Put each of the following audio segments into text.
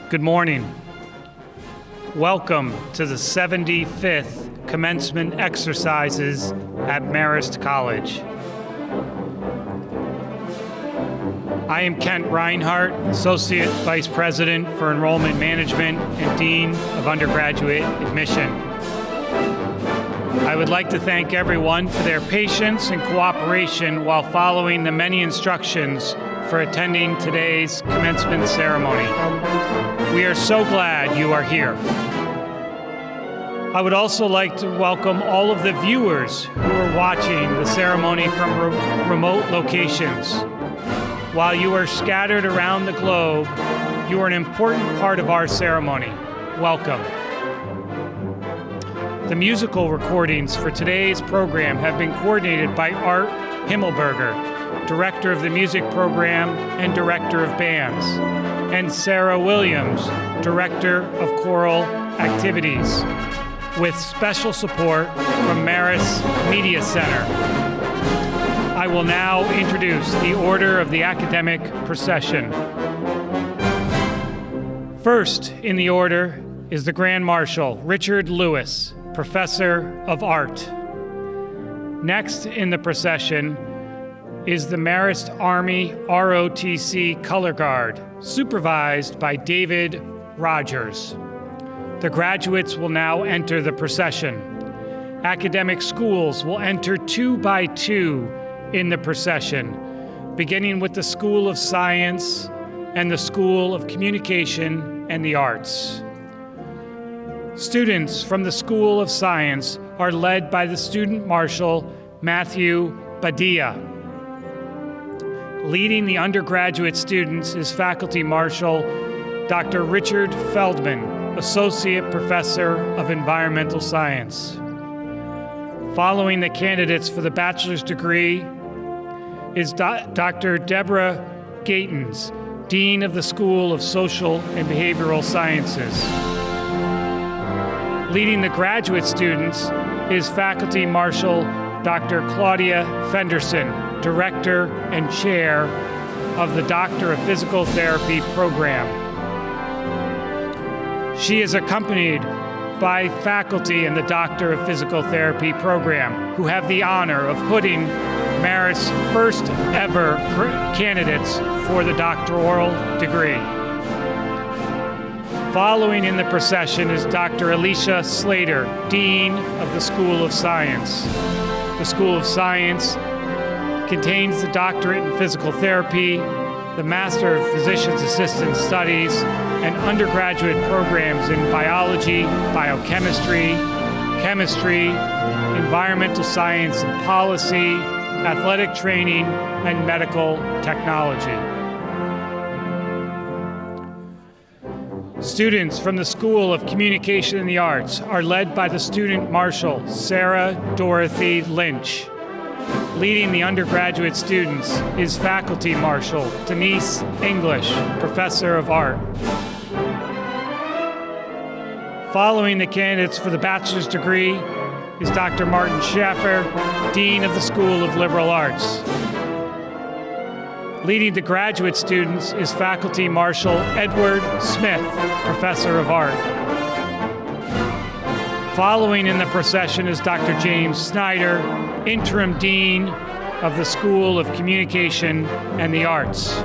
Good morning. Welcome to the 75th Commencement Exercises at Marist College. I am Kent Reinhardt, Associate Vice President for Enrollment Management and Dean of Undergraduate Admission. I would like to thank everyone for their patience and cooperation while following the many instructions for attending today's commencement ceremony. We are so glad you are here. I would also like to welcome all of the viewers who are watching the ceremony from remote locations. While you are scattered around the globe, you are an important part of our ceremony. Welcome. The musical recordings for today's program have been coordinated by Art Himmelberger, Director of the Music Program and Director of Bands, and Sarah Williams, Director of Choral Activities, with special support from Marist Media Center. I will now introduce the order of the academic procession. First in the order is the Grand Marshal, Richard Lewis, Professor of Art. Next in the procession is the Marist Army ROTC Color Guard, supervised by David Rogers. The graduates will now enter the procession. Academic schools will enter 2 by 2 in the procession, beginning with the School of Science and the School of Communication and the Arts. Students from the School of Science are led by the Student Marshal, Matthew Badia. Leading the undergraduate students is Faculty Marshal, Dr. Richard Feldman, Associate Professor of Environmental Science. Following the candidates for the bachelor's degree is Dr. Deborah Gatens, Dean of the School of Social and Behavioral Sciences. Leading the graduate students is Faculty Marshal Dr. Claudia Fenderson, Director and Chair of the Doctor of Physical Therapy program. She is accompanied by faculty in the Doctor of Physical Therapy program who have the honor of hooding Marist's first ever candidates for the doctoral degree. Following in the procession is Dr. Alicia Slater, Dean of the School of Science. The School of Science contains the Doctorate in Physical Therapy, the Master of Physician's Assistant Studies, and undergraduate programs in biology, biochemistry, chemistry, environmental science and policy, athletic training, and medical technology. Students from the School of Communication and the Arts are led by the Student Marshal, Sarah Dorothy Lynch. Leading the undergraduate students is Faculty Marshal, Denise English, Professor of Art. Following the candidates for the bachelor's degree is Dr. Martin Schaffer, Dean of the School of Liberal Arts. Leading the graduate students is Faculty Marshal Edward Smith, Professor of Art. Following in the procession is Dr. James Snyder, Interim Dean of the School of Communication and the Arts.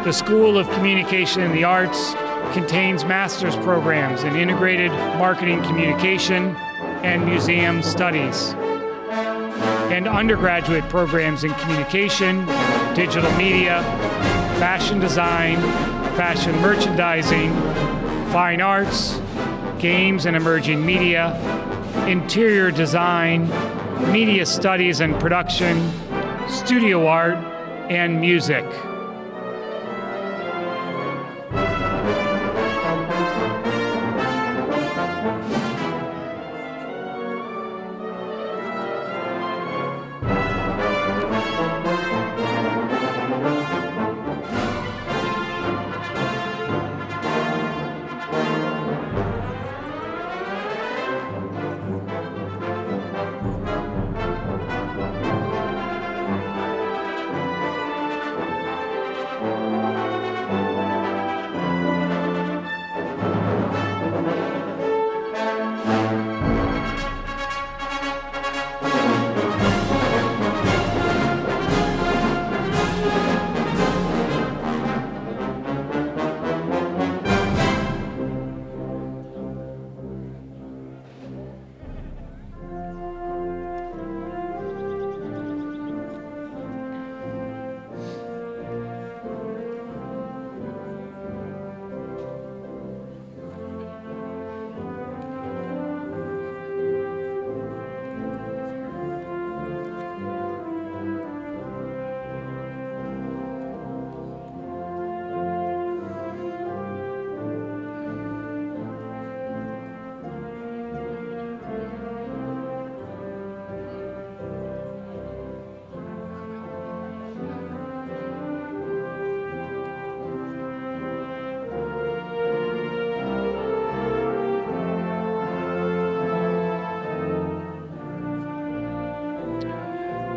The School of Communication and the Arts contains master's programs in integrated marketing communication and museum studies, and undergraduate programs in communication, digital media, fashion design, fashion merchandising, fine arts, games and emerging media, interior design, media studies and production, studio art, and music.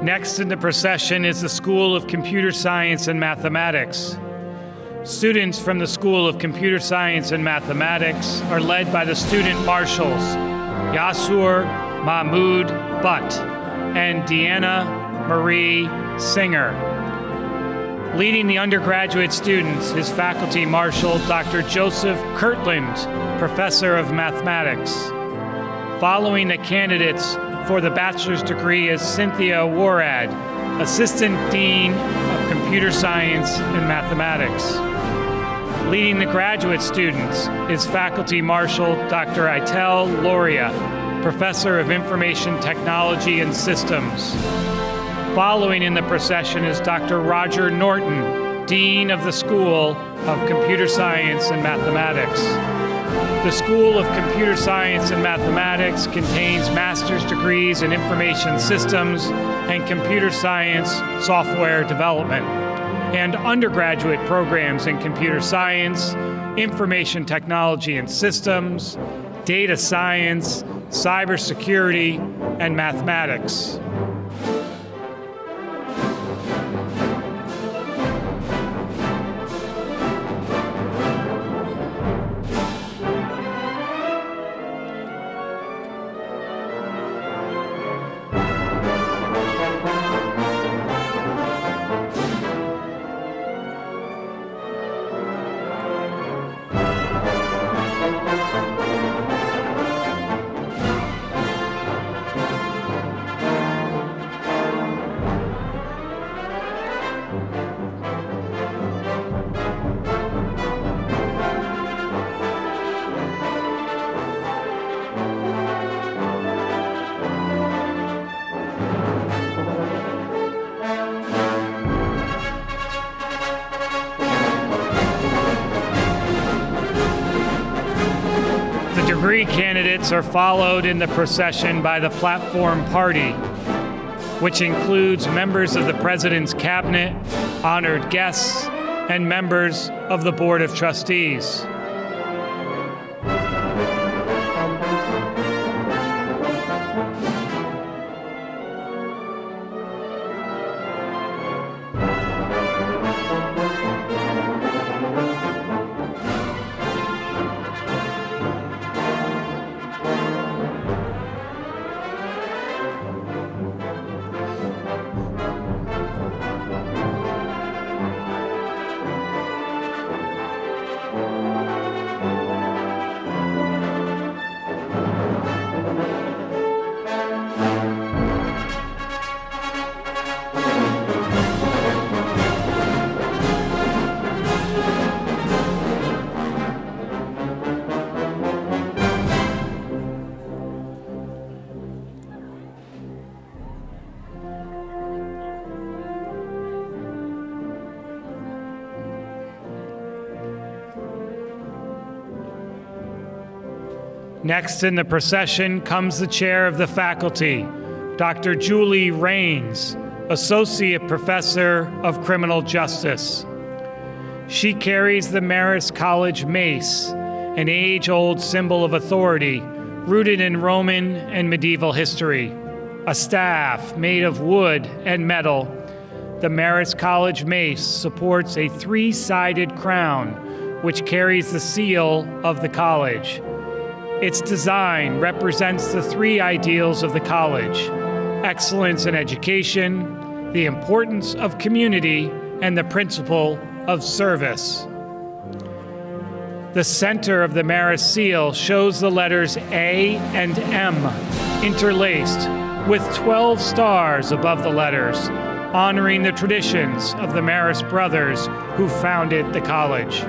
Next in the procession is the School of Computer Science and Mathematics. Students from the School of Computer Science and Mathematics are led by the student marshals, Yasur Mahmood Butt and Deanna Marie Singer. Leading the undergraduate students is Faculty Marshal Dr. Joseph Kirtland, Professor of Mathematics. Following the candidates for the bachelor's degree is Cynthia Warad, Assistant Dean of Computer Science and Mathematics. Leading the graduate students is Faculty Marshal Dr. Itel Loria, Professor of Information Technology and Systems. Following in the procession is Dr. Roger Norton, Dean of the School of Computer Science and Mathematics. The School of Computer Science and Mathematics contains master's degrees in Information Systems and Computer Science Software Development, and undergraduate programs in Computer Science, Information Technology and Systems, Data Science, Cybersecurity, and Mathematics. Degree candidates are followed in the procession by the platform party, which includes members of the President's Cabinet, honored guests, and members of the Board of Trustees. Next in the procession comes the chair of the faculty, Dr. Julie Raines, Associate Professor of Criminal Justice. She carries the Marist College mace, an age-old symbol of authority rooted in Roman and medieval history. A staff made of wood and metal, the Marist College mace supports a three-sided crown, which carries the seal of the college. Its design represents the three ideals of the college: excellence in education, the importance of community, and the principle of service. The center of the Marist seal shows the letters A and M interlaced with 12 stars above the letters, honoring the traditions of the Marist brothers who founded the college.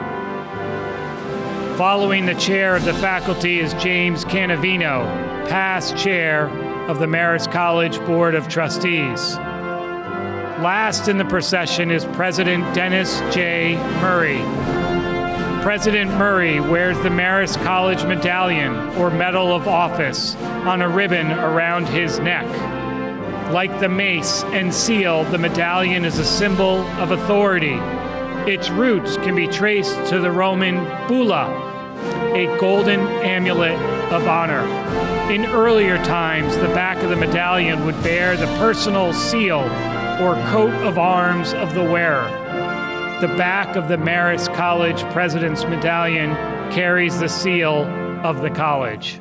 Following the chair of the faculty is James Canavino, past chair of the Marist College Board of Trustees. Last in the procession is President Dennis J. Murray. President Murray wears the Marist College Medallion, or Medal of Office, on a ribbon around his neck. Like the mace and seal, the medallion is a symbol of authority. Its roots can be traced to the Roman bulla, a golden amulet of honor. In earlier times, the back of the medallion would bear the personal seal or coat of arms of the wearer. The back of the Marist College President's Medallion carries the seal of the college.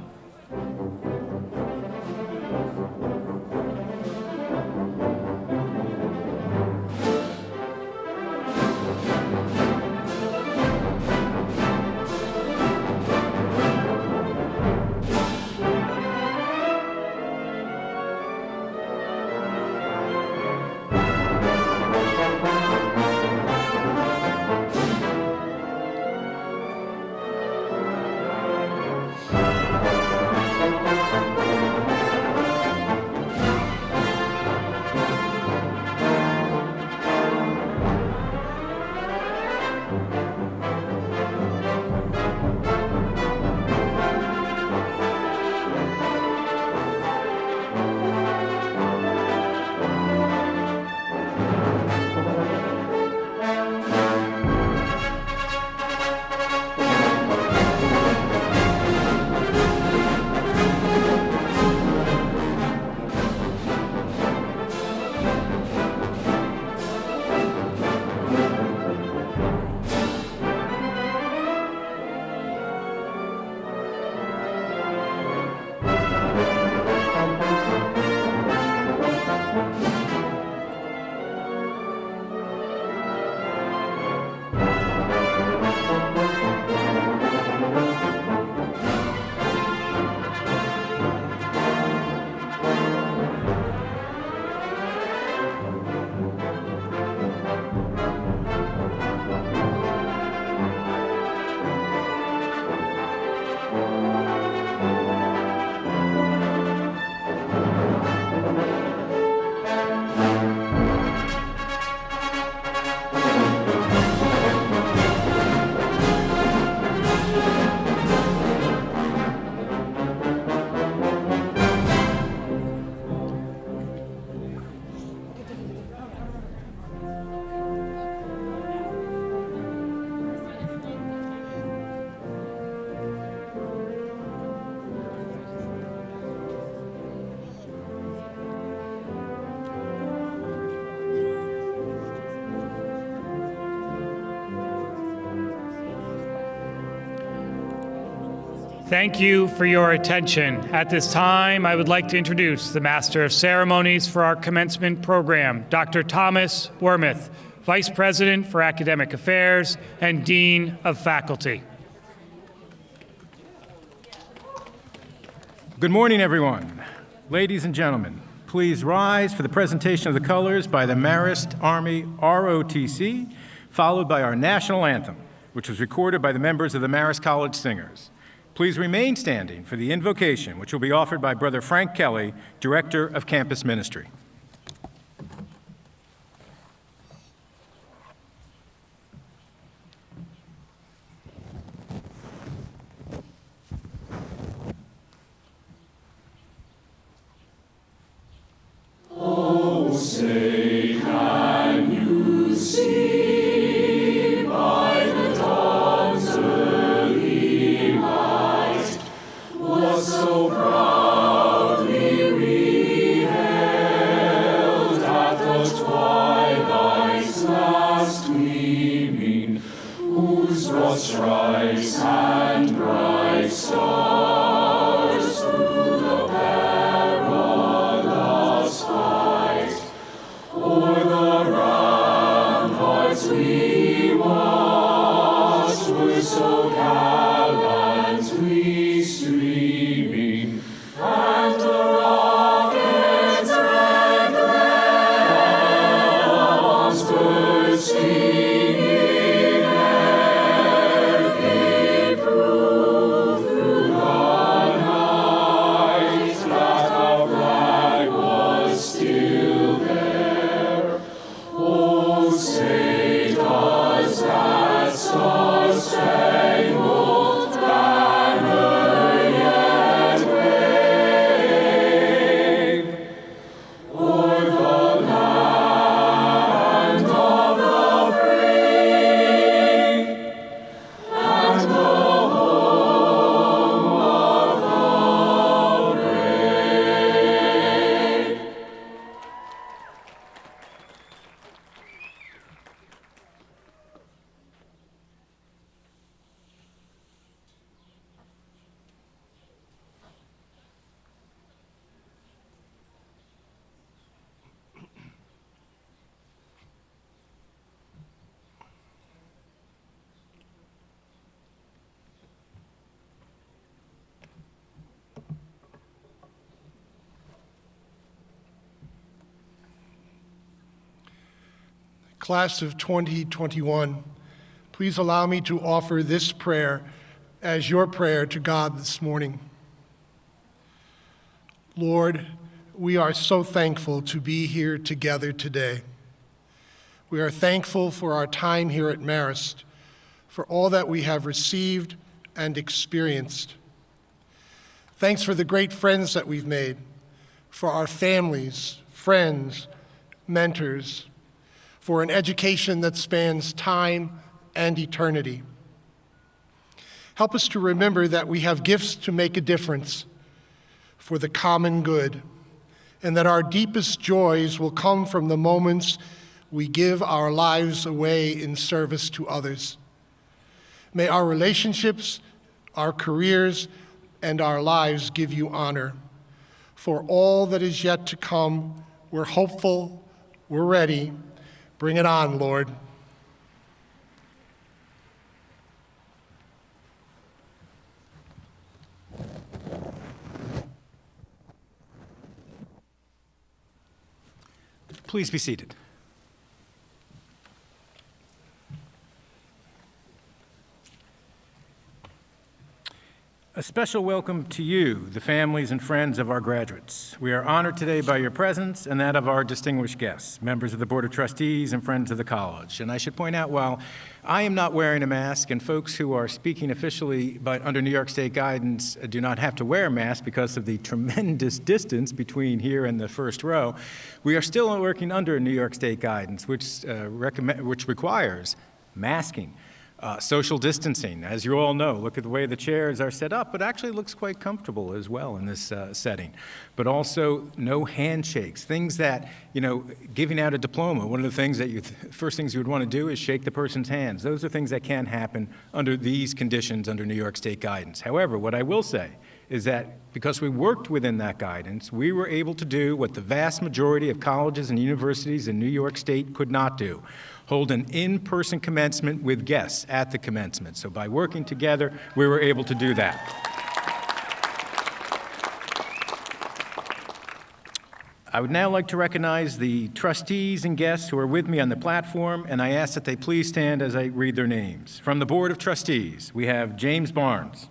Thank you for your attention. At this time, I would like to introduce the Master of Ceremonies for our commencement program, Dr. Thomas Wormuth, Vice President for Academic Affairs and Dean of Faculty. Good morning, everyone. Ladies and gentlemen, please rise for the presentation of the colors by the Marist Army ROTC, followed by our national anthem, which was recorded by the members of the Marist College Singers. Please remain standing for the invocation, which will be offered by Brother Frank Kelly, Director of Campus Ministry. Oh, say, can you see by the dawn's early light what so proudly we hailed at the twilight's last gleaming, whose broad stripes and bright stars through the perilous fight o'er the ramparts we watched were so gallantly streaming, and the rocket's red bombs bursting in air gave proof through the night that our flag was still there. Oh, say does that star-spangled banner yet wave o'er the land of the free and the home Class of 2021, please allow me to offer this prayer as your prayer to God this morning. Lord, we are so thankful to be here together today. We are thankful for our time here at Marist, for all that we have received and experienced. Thanks for the great friends that we've made, for our families, friends, mentors, for an education that spans time and eternity. Help us to remember that we have gifts to make a difference for the common good, and that our deepest joys will come from the moments we give our lives away in service to others. May our relationships, our careers, and our lives give you honor. For all that is yet to come, we're hopeful, we're ready. Bring it on, Lord. Please be seated. A special welcome to you, the families and friends of our graduates. We are honored today by your presence and that of our distinguished guests, members of the Board of Trustees and friends of the college. And I should point out, while I am not wearing a mask and folks who are speaking officially but under New York State guidance do not have to wear a mask because of the tremendous distance between here and the first row, we are still working under New York State guidance, which requires masking. Social distancing, as you all know. Look at the way the chairs are set up. It actually looks quite comfortable as well in this setting. But also no handshakes, things that, giving out a diploma, one of the things that first things you would want to do is shake the person's hands. Those are things that can happen under these conditions under New York State guidance. However, what I will say is that because we worked within that guidance, we were able to do what the vast majority of colleges and universities in New York State could not do: hold an in-person commencement with guests at the commencement. So by working together, we were able to do that. I would now like to recognize the trustees and guests who are with me on the platform, and I ask that they please stand as I read their names. From the Board of Trustees, we have James Barnes,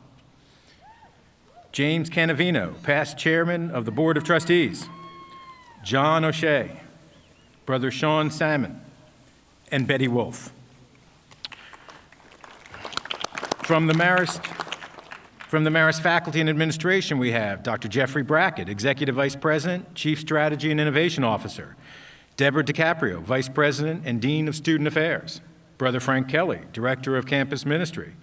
James Canavino, past chairman of the Board of Trustees, John O'Shea, Brother Sean Salmon, and Betty Wolf. From the Marist Faculty and Administration, we have Dr. Jeffrey Brackett, Executive Vice President, Chief Strategy and Innovation Officer, Deborah DiCaprio, Vice President and Dean of Student Affairs, Brother Frank Kelly, Director of Campus Ministry,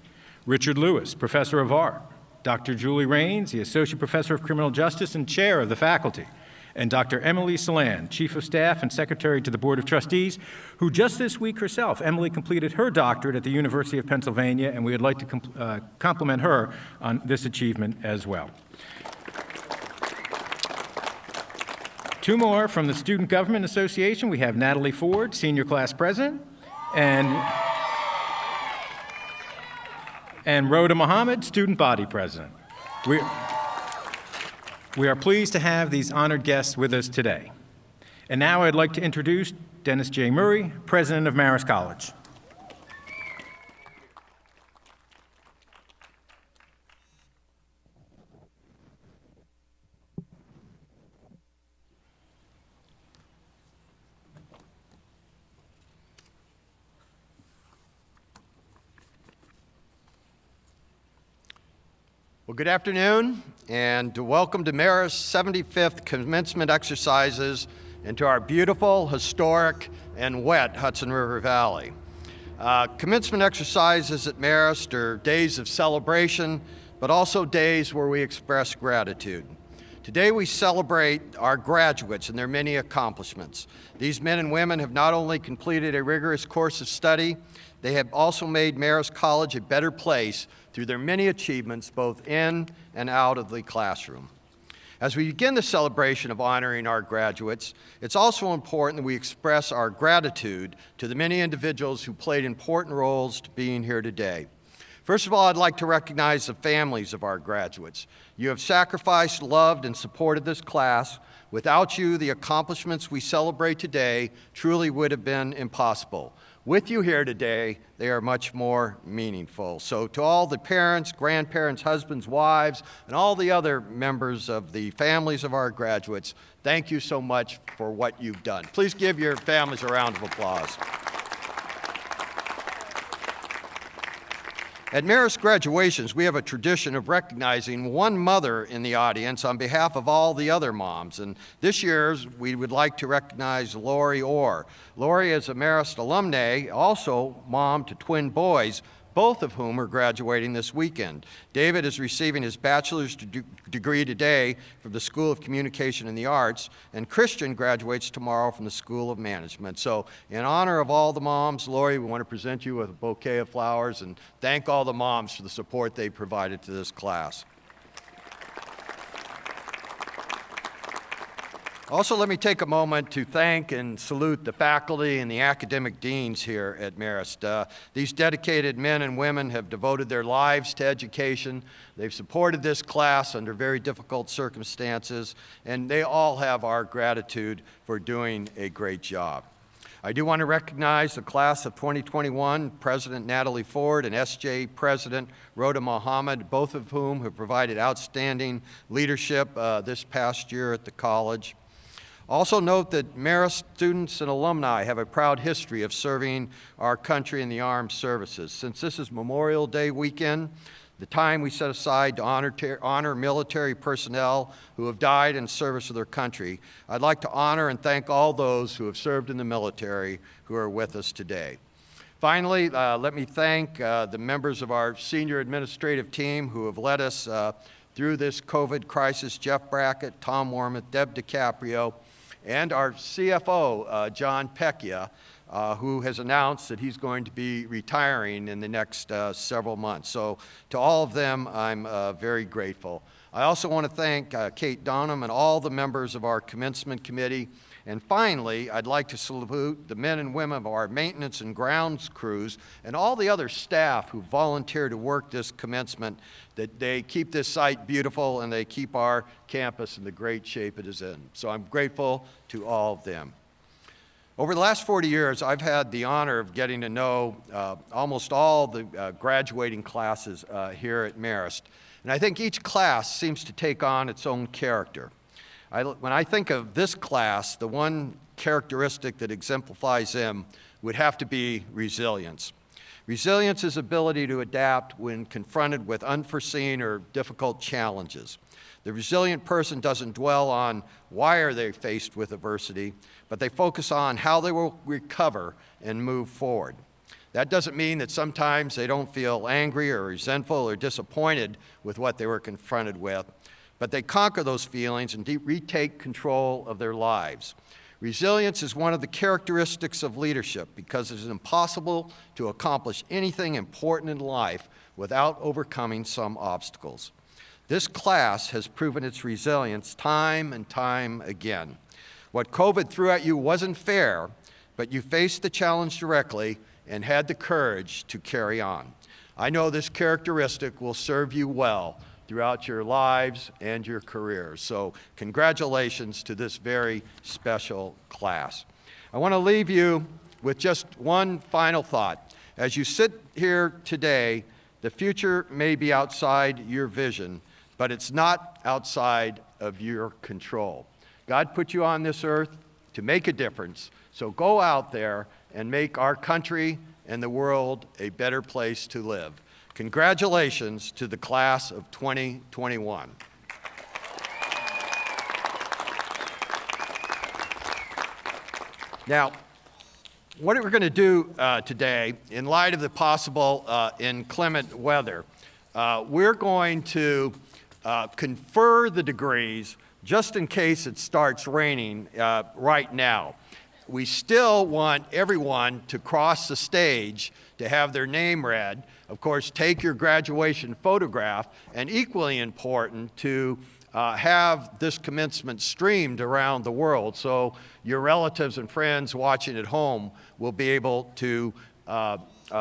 Richard Lewis, Professor of Art, Dr. Julie Raines, the Associate Professor of Criminal Justice and Chair of the Faculty, and Dr. Emily Saland, Chief of Staff and Secretary to the Board of Trustees, who just this week herself, Emily completed her doctorate at the University of Pennsylvania, and we would like to compliment her on this achievement as well. Two more from the Student Government Association. We have Natalie Ford, Senior Class President, and Rhoda Mohammed, Student Body President. We are pleased to have these honored guests with us today. And now I'd like to introduce Dennis J. Murray, President of Marist College. Well, good afternoon, and welcome to Marist's 75th Commencement Exercises and to our beautiful, historic, and wet Hudson River Valley. Commencement exercises at Marist are days of celebration, but also days where we express gratitude. Today we celebrate our graduates and their many accomplishments. These men and women have not only completed a rigorous course of study, they have also made Marist College a better place through their many achievements both in and out of the classroom. As we begin the celebration of honoring our graduates, it's also important that we express our gratitude to the many individuals who played important roles to being here today. First of all, I'd like to recognize the families of our graduates. You have sacrificed, loved, and supported this class. Without you, the accomplishments we celebrate today truly would have been impossible. With you here today, they are much more meaningful. So to all the parents, grandparents, husbands, wives, and all the other members of the families of our graduates, thank you so much for what you've done. Please give your families a round of applause. At Marist graduations, we have a tradition of recognizing one mother in the audience on behalf of all the other moms. And this year's, we would like to recognize Lori Orr. Lori is a Marist alumnae, also mom to twin boys, both of whom are graduating this weekend. David is receiving his bachelor's degree today from the School of Communication and the Arts, and Christian graduates tomorrow from the School of Management. So in honor of all the moms, Lori, we want to present you with a bouquet of flowers and thank all the moms for the support they provided to this class. Also, let me take a moment to thank and salute the faculty and the academic deans here at Marist. These dedicated men and women have devoted their lives to education. They've supported this class under very difficult circumstances, and they all have our gratitude for doing a great job. I do want to recognize the class of 2021, President Natalie Ford and SJ President Rhoda Mohammed, both of whom have provided outstanding leadership this past year at the college. Also note that Marist students and alumni have a proud history of serving our country in the armed services. Since this is Memorial Day weekend, the time we set aside to honor military personnel who have died in service of their country, I'd like to honor and thank all those who have served in the military who are with us today. Finally, let me thank the members of our senior administrative team who have led us through this COVID crisis: Jeff Brackett, Tom Wormuth, Deb DiCaprio, and our CFO, John Pecchia, who has announced that he's going to be retiring in the next several months. So to all of them, I'm very grateful. I also want to thank Kate Donham and all the members of our commencement committee. And finally, I'd like to salute the men and women of our maintenance and grounds crews and all the other staff who volunteer to work this commencement, that they keep this site beautiful and they keep our campus in the great shape it is in. So I'm grateful to all of them. Over the last 40 years, I've had the honor of getting to know almost all the graduating classes here at Marist. And I think each class seems to take on its own character. When I think of this class, the one characteristic that exemplifies them would have to be resilience. Resilience is ability to adapt when confronted with unforeseen or difficult challenges. The resilient person doesn't dwell on why are they faced with adversity, but they focus on how they will recover and move forward. That doesn't mean that sometimes they don't feel angry or resentful or disappointed with what they were confronted with, but they conquer those feelings and retake control of their lives. Resilience is one of the characteristics of leadership because it is impossible to accomplish anything important in life without overcoming some obstacles. This class has proven its resilience time and time again. What COVID threw at you wasn't fair, but you faced the challenge directly and had the courage to carry on. I know this characteristic will serve you well throughout your lives and your careers. So congratulations to this very special class. I want to leave you with just one final thought. As you sit here today, the future may be outside your vision, but it's not outside of your control. God put you on this earth to make a difference, so go out there and make our country and the world a better place to live. Congratulations to the class of 2021. Now, what we're going to do today, in light of the possible inclement weather, we're going to confer the degrees just in case it starts raining right now. We still want everyone to cross the stage to have their name read. Of course, take your graduation photograph, and equally important, to have this commencement streamed around the world so your relatives and friends watching at home will be able to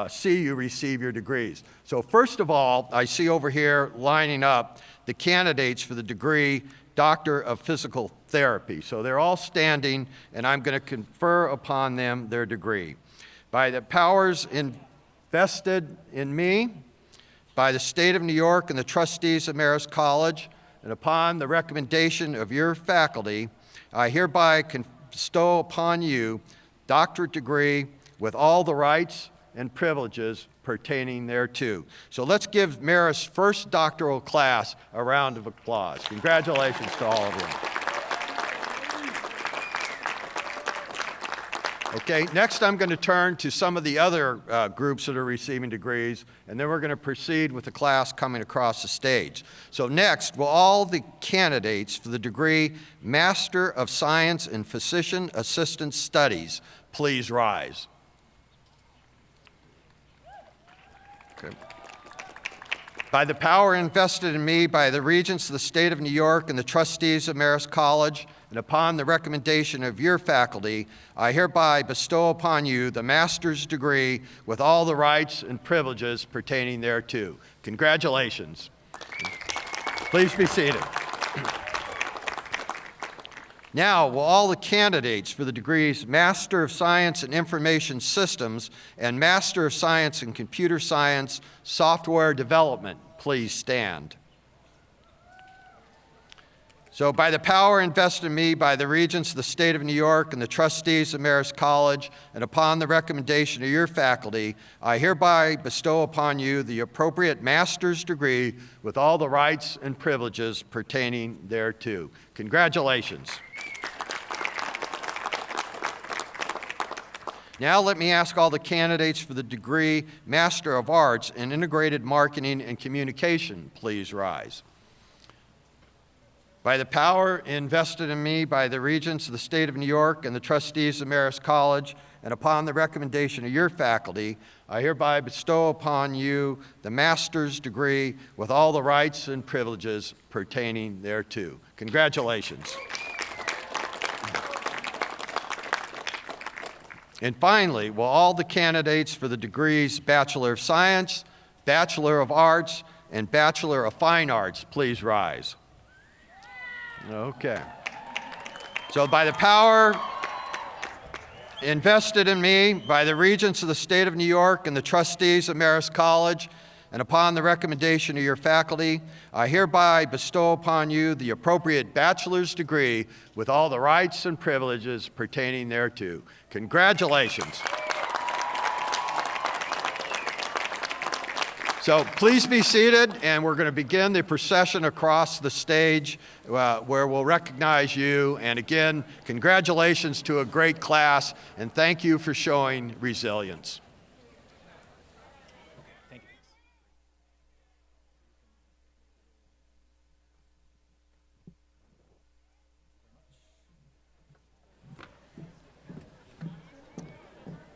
see you receive your degrees. So first of all, I see over here lining up the candidates for the degree Doctor of Physical Therapy. So they're all standing, and I'm going to confer upon them their degree. By the powers invested in me, by the State of New York and the trustees of Marist College, and upon the recommendation of your faculty, I hereby bestow upon you doctorate degree with all the rights and privileges pertaining thereto. So let's give Marist's first doctoral class a round of applause. Congratulations to all of you. Okay, next I'm going to turn to some of the other groups that are receiving degrees, and then we're going to proceed with the class coming across the stage. So next, will all the candidates for the degree Master of Science in Physician Assistant Studies please rise? Okay. By the power invested in me by the Regents of the State of New York and the trustees of Marist College, and upon the recommendation of your faculty, I hereby bestow upon you the master's degree with all the rights and privileges pertaining thereto. Congratulations. Please be seated. Now, will all the candidates for the degrees Master of Science in Information Systems and Master of Science in Computer Science Software Development please stand? So by the power invested in me by the Regents of the State of New York and the trustees of Marist College, and upon the recommendation of your faculty, I hereby bestow upon you the appropriate master's degree with all the rights and privileges pertaining thereto. Congratulations. Now let me ask all the candidates for the degree Master of Arts in Integrated Marketing and Communication please rise. By the power invested in me by the Regents of the State of New York and the trustees of Marist College, and upon the recommendation of your faculty, I hereby bestow upon you the master's degree with all the rights and privileges pertaining thereto. Congratulations. And finally, will all the candidates for the degrees Bachelor of Science, Bachelor of Arts, and Bachelor of Fine Arts please rise? Okay. So by the power invested in me by the Regents of the State of New York and the trustees of Marist College, and upon the recommendation of your faculty, I hereby bestow upon you the appropriate bachelor's degree with all the rights and privileges pertaining thereto. Congratulations. So please be seated, and we're going to begin the procession across the stage where we'll recognize you. And again, congratulations to a great class, and thank you for showing resilience. Thank you.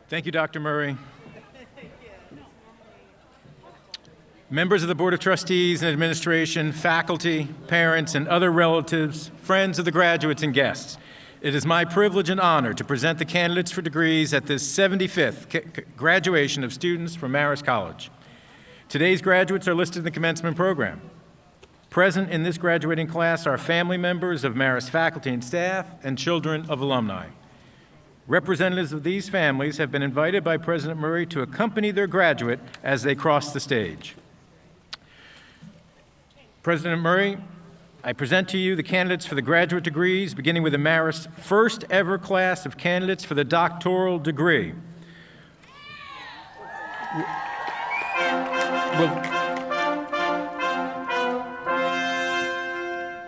Thank you, Dr. Murray. Members of the Board of Trustees and administration, faculty, parents, and other relatives, friends of the graduates and guests, it is my privilege and honor to present the candidates for degrees at this 75th graduation of students from Marist College. Today's graduates are listed in the commencement program. Present in this graduating class are family members of Marist faculty and staff and children of alumni. Representatives of these families have been invited by President Murray to accompany their graduate as they cross the stage. President Murray, I present to you the candidates for the graduate degrees, beginning with the Marist first ever class of candidates for the doctoral degree.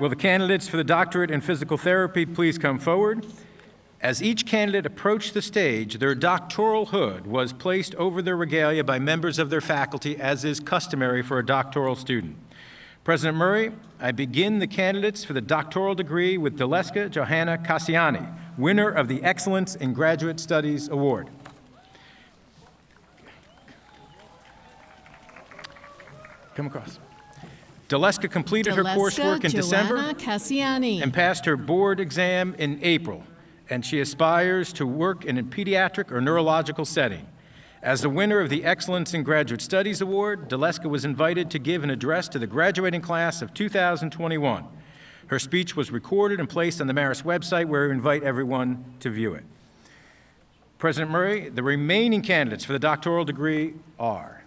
Will the candidates for the doctorate in physical therapy please come forward? As each candidate approached the stage, their doctoral hood was placed over their regalia by members of their faculty, as is customary for a doctoral student. President Murray, I begin the candidates for the doctoral degree with Deleska Johanna Kassiani, winner of the Excellence in Graduate Studies Award. Come across. Deleska completed her coursework in December and passed her board exam in April, and she aspires to work in a pediatric or neurological setting. As the winner of the Excellence in Graduate Studies Award, Deleska was invited to give an address to the graduating class of 2021. Her speech was recorded and placed on the Marist website, where we invite everyone to view it. President Murray, the remaining candidates for the doctoral degree are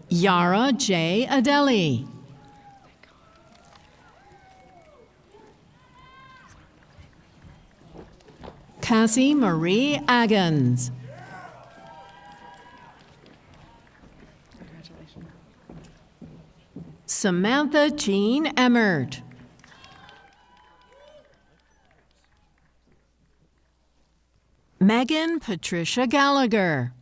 Yara J. Adeli. Cassie Marie Agans. Samantha Jean Emmert. Megan Patricia Gallagher.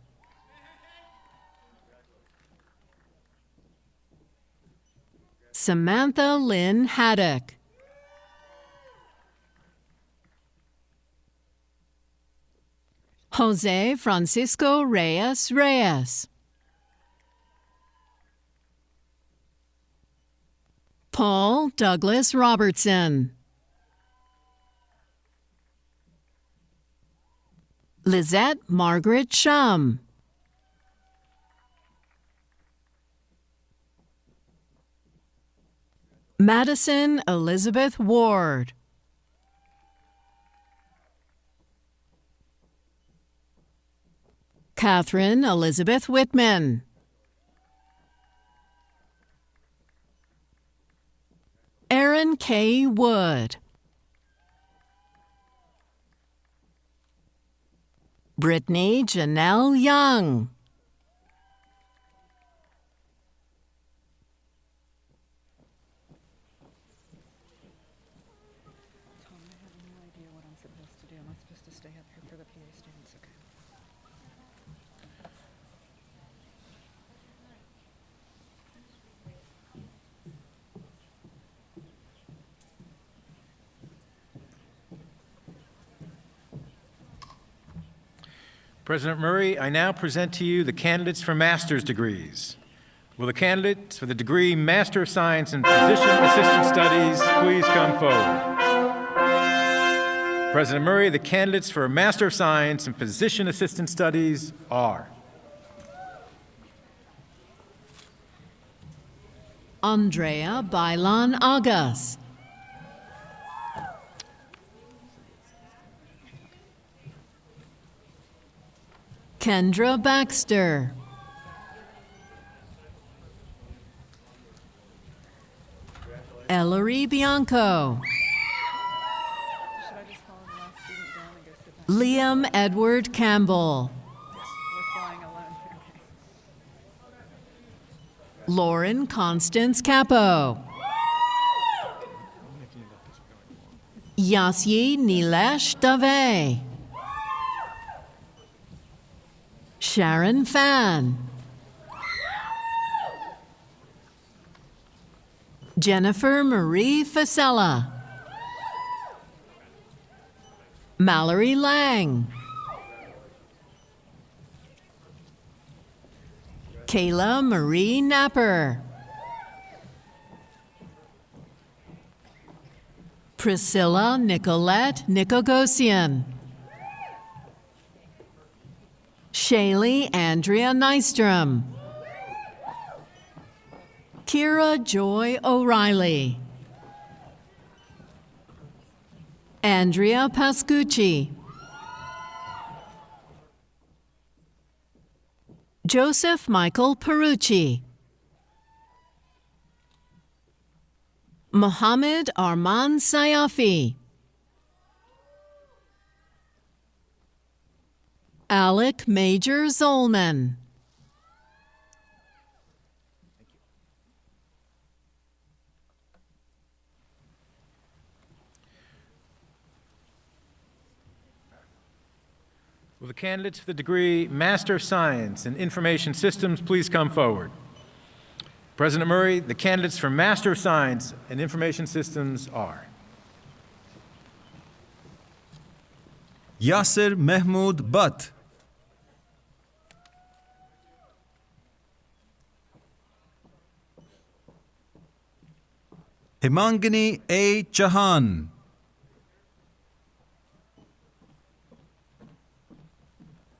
Samantha Lynn Haddock. Jose Francisco Reyes Reyes. Paul Douglas Robertson. Lizette Margaret Shum. Madison Elizabeth Ward. Catherine Elizabeth Whitman. Aaron K. Wood. Brittany Janelle Young. Tom, I have no idea what I'm supposed to do. Am I supposed to stay up here for the PA students? Okay. President Murray, I now present to you the candidates for master's degrees. Will the candidates for the degree Master of Science in Physician Assistant Studies please come forward? President Murray, the candidates for Master of Science in Physician Assistant Studies are Andrea Bailan Agas. Kendra Baxter. Ellery Bianco. Should I just follow the last student down and go sit down? Liam Edward Campbell. We're flying alone here. Okay. Lauren Constance Capo. Yasyi Nilesh Dave. Sharon Fan. Jennifer Marie Fasella. Mallory Lang. Kayla Marie Napper. Priscilla Nicolette Nicogosian. Shaylee Andrea Nystrom. Kira Joy O'Reilly. Andrea Pascucci. Joseph Michael Perucci. Mohammed Arman Sayafi. Alec Major Zolman. Will the candidates for the degree Master of Science in Information Systems please come forward? President Murray, the candidates for Master of Science in Information Systems are Yasser Mehmood Butt. Himangani A. Chahan.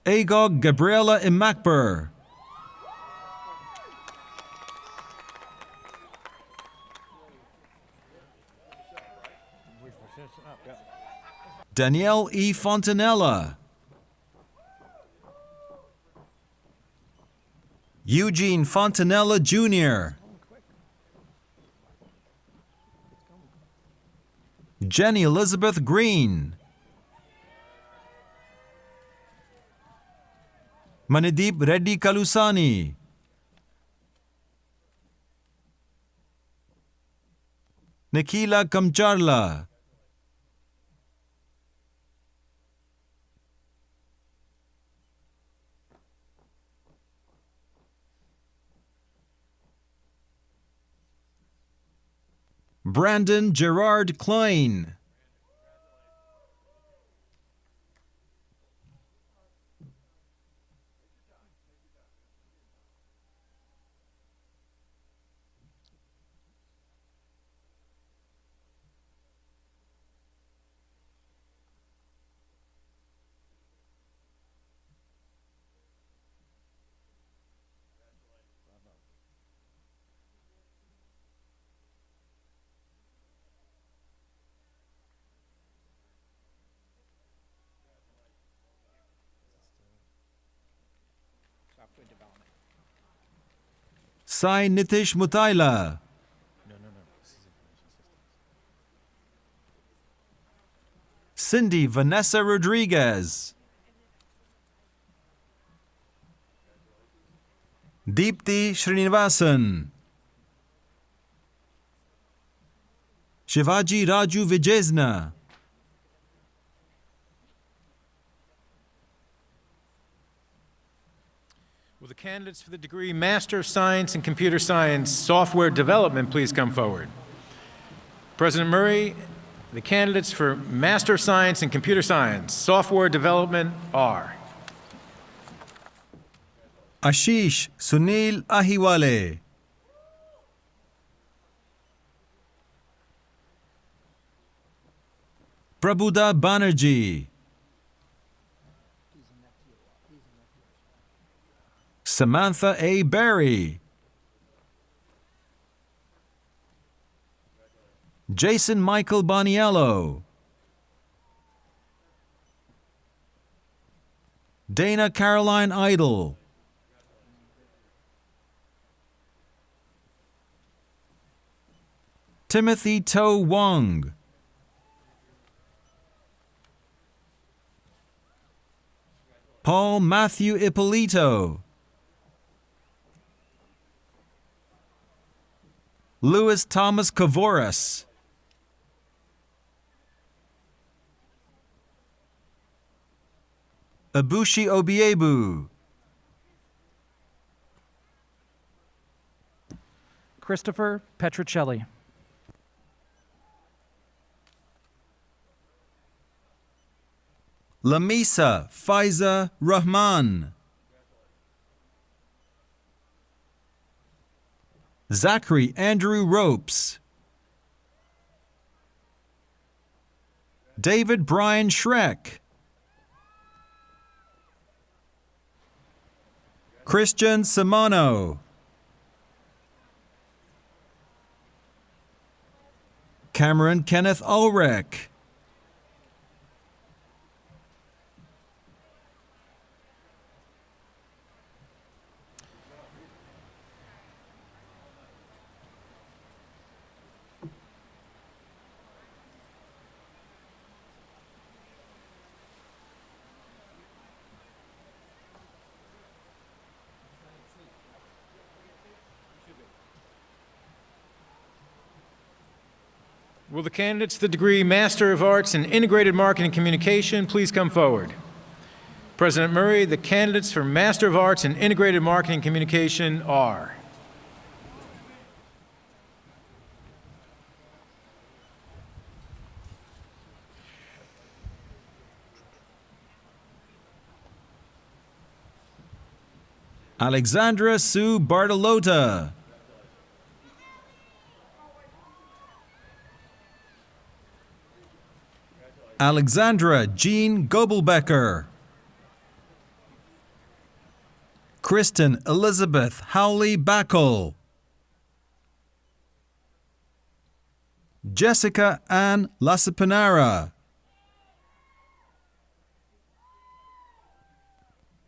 Agog Gabriela Imakber. Danielle E. Fontanella. Eugene Fontanella Jr. Jenny Elizabeth Green. Manideep Reddy Kalusani. Nikila Kamcharla. Brandon Gerard Klein. Sai Nitish Mutaila. Cindy Vanessa Rodriguez. Deepthi Srinivasan. Shivaji Raju Vijayesna. Will the candidates for the degree Master of Science in Computer Science Software Development please come forward? President Murray, the candidates for Master of Science in Computer Science Software Development are Ashish Sunil Ahiwale. Prabhuda Banerjee. Samantha A. Berry. Jason Michael Boniello. Dana Caroline Idle. Timothy To Wong. Paul Matthew Ippolito. Louis Thomas Kavoris. Abushi Obiebu. Christopher Petrocelli. Lamisa Faiza Rahman. Zachary Andrew Ropes. David Brian Schreck. Christian Simano. Cameron Kenneth Ulrich. Will the candidates for the degree Master of Arts in Integrated Marketing Communication please come forward? President Murray, the candidates for Master of Arts in Integrated Marketing Communication are Alexandra Sue Bartolota. Alexandra Jean Gobelbecker. Kristen Elizabeth Howley Backle. Jessica Ann Lasapanara.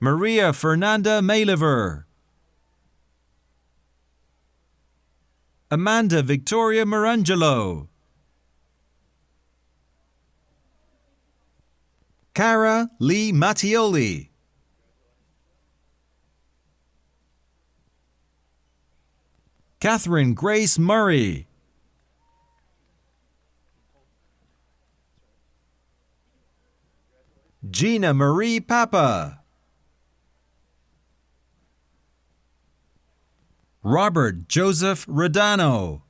Maria Fernanda Mayliver. Amanda Victoria Marangelo. Cara Lee Mattioli. Catherine Grace Murray. Gina Marie Papa. Robert Joseph Rodano.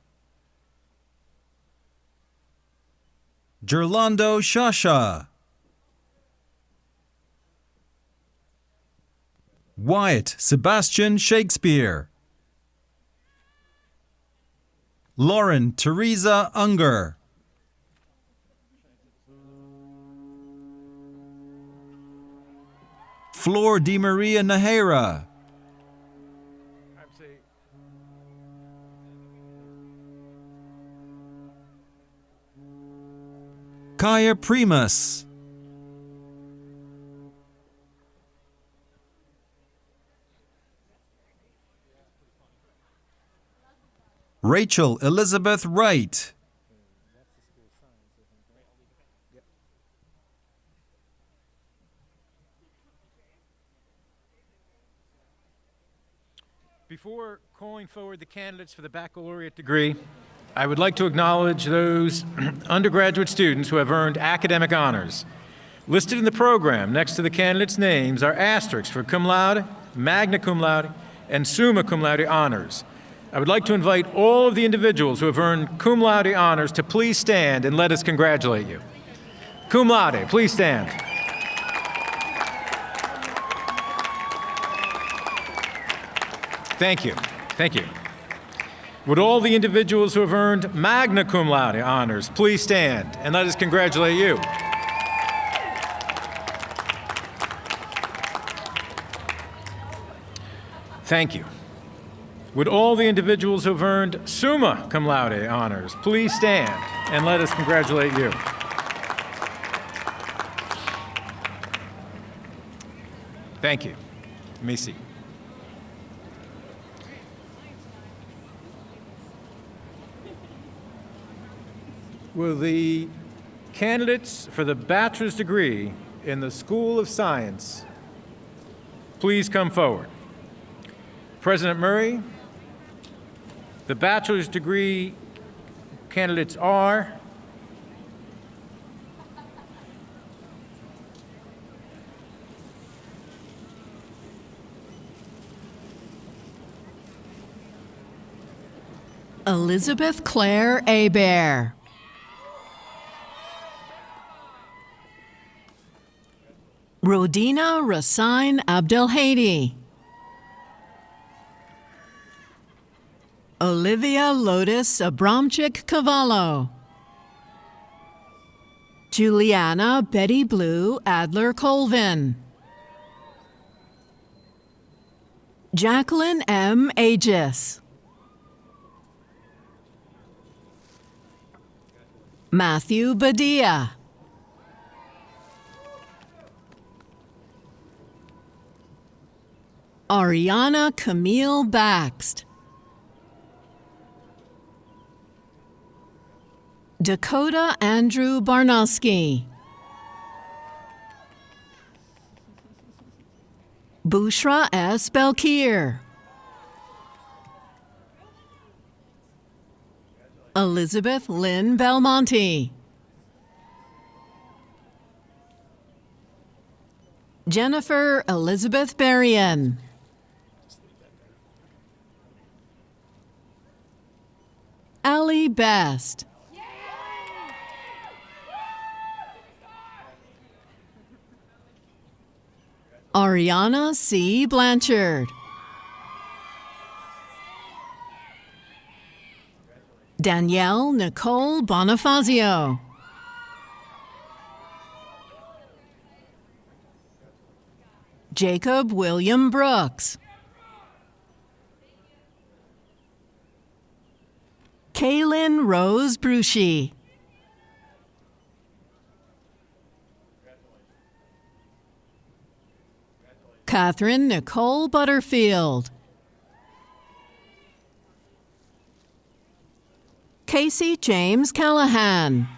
Gerlando Shasha. Wyatt Sebastian Shakespeare. Lauren Teresa Unger. Flor Di Maria Nahera. Kaya Primus. Rachel Elizabeth Wright. Before calling forward the candidates for the baccalaureate degree, I would like to acknowledge those undergraduate students who have earned academic honors. Listed in the program next to the candidates' names are asterisks for cum laude, magna cum laude, and summa cum laude honors. I would like to invite all of the individuals who have earned cum laude honors to please stand and let us congratulate you. Cum laude, please stand. Thank you. Thank you. Would all the individuals who have earned magna cum laude honors please stand and let us congratulate you. Thank you. Would all the individuals who have earned summa cum laude honors please stand and let us congratulate you. Thank you. You may seat. Will the candidates for the bachelor's degree in the School of Science please come forward? President Murray, the bachelor's degree candidates are Elizabeth Claire Hebert. Rodina Rasain Abdelhadi. Olivia Lotus Abramchik Cavallo. Juliana Betty Blue Adler Colvin. Jacqueline M. Aegis. Matthew Badia. Ariana Camille Baxt. Dakota Andrew Barnowski. Bushra S. Belkir. Elizabeth Lynn Belmonte. Jennifer Elizabeth Berrien. Allie Best. Ariana C. Blanchard. Danielle Nicole Bonifazio. Jacob William Brooks. Megan Rose Brucey. Catherine Nicole Butterfield. Casey James Callahan.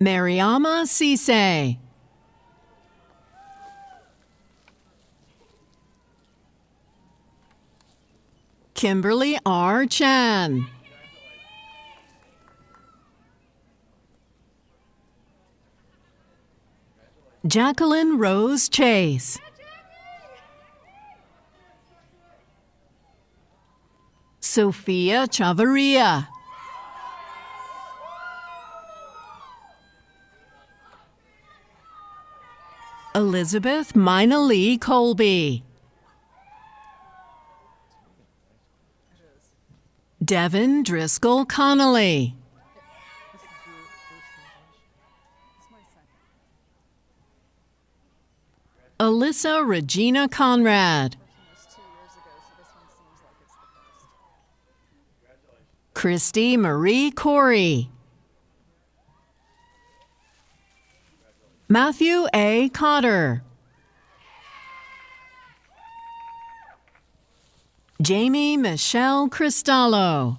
Mariama Cisse. Kimberly R. Chan. Jacqueline Rose Chase. Sophia Chavarria. Elizabeth Mina Lee Colby. Devin Driscoll Connolly. Alyssa Regina Conrad. Christy Marie Corey. Matthew A. Cotter. Jamie Michelle Cristallo.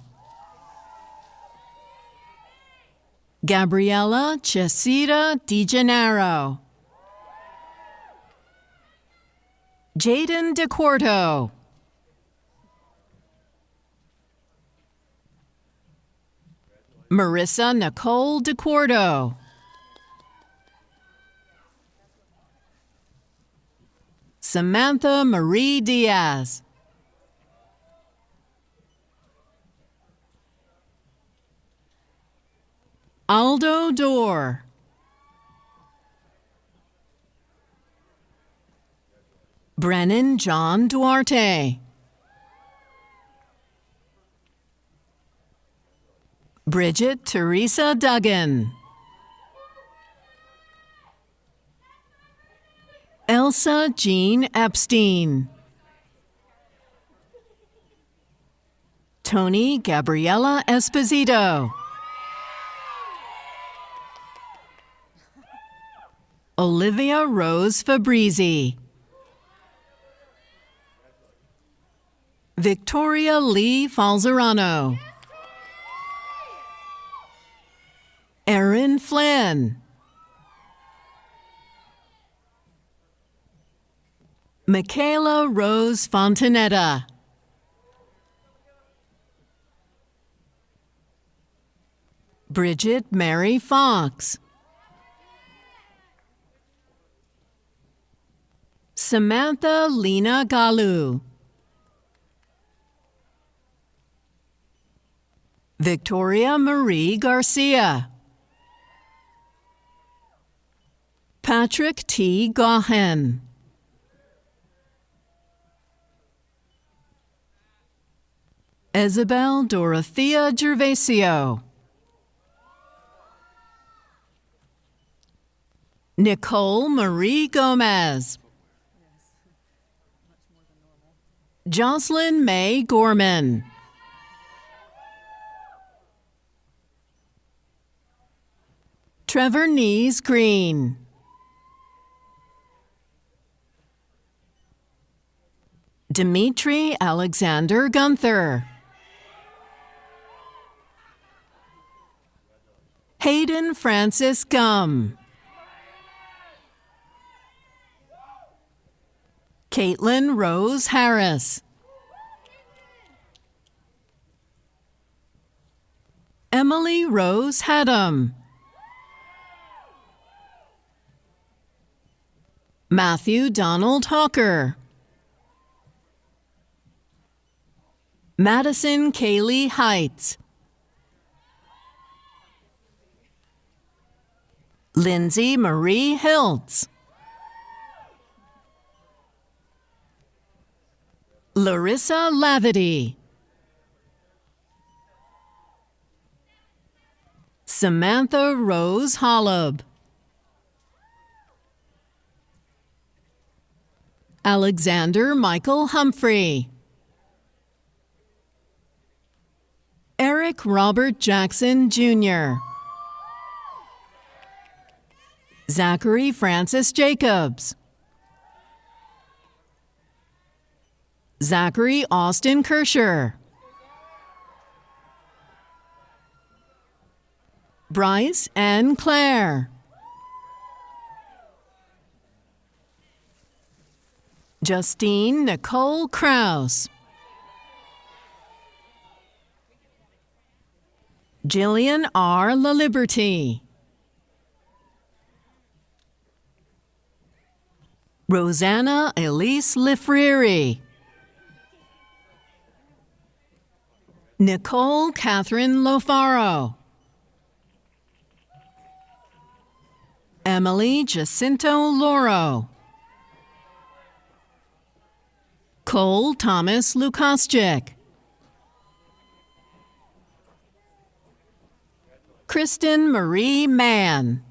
Gabriella Chesida DiGennaro. Jaden DeQuarto. Marissa Nicole DeQuarto. Samantha Marie Diaz. Aldo Dorr. Brennan John Duarte. Bridget Teresa Duggan. Elsa Jean Epstein. Tony Gabriella Esposito. Olivia Rose Fabrizi. Victoria Lee Falzerano. Erin Flynn. Michaela Rose Fontanetta. Bridget Mary Fox. Samantha Lena Galu. Victoria Marie Garcia. Patrick T. Gahan. Isabel Dorothea Gervasio. Nicole Marie Gomez. Jocelyn May Gorman. Trevor Nees Green. Dimitri Alexander Gunther. Hayden Francis Gum. Caitlin Rose Harris. Emily Rose Haddam. Matthew Donald Hawker. Madison Kaylee Heights. Lindsay Marie Hiltz. Larissa Lavity. Samantha Rose Holub. Alexander Michael Humphrey. Eric Robert Jackson, Jr. Zachary Francis Jacobs. Zachary Austin Kirscher. Bryce N. Clare. Justine Nicole Kraus. Jillian R. LaLiberty. Rosanna Elise Lifriri. Nicole Catherine Lofaro. Emily Jacinto Loro. Cole Thomas Lukoschik. Kristen Marie Mann.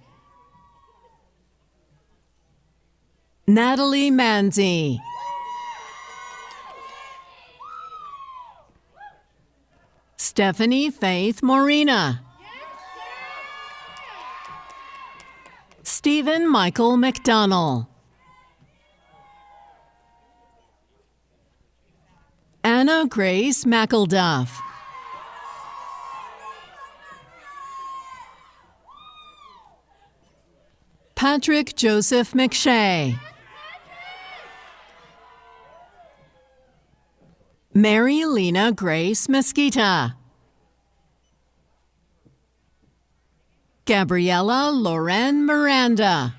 Natalie Manzi. Stephanie Faith Morena. Stephen Michael McDonnell. Anna Grace McElduff. Patrick Joseph McShay. Mary Lena Grace Mesquita. Gabriella Loren Miranda.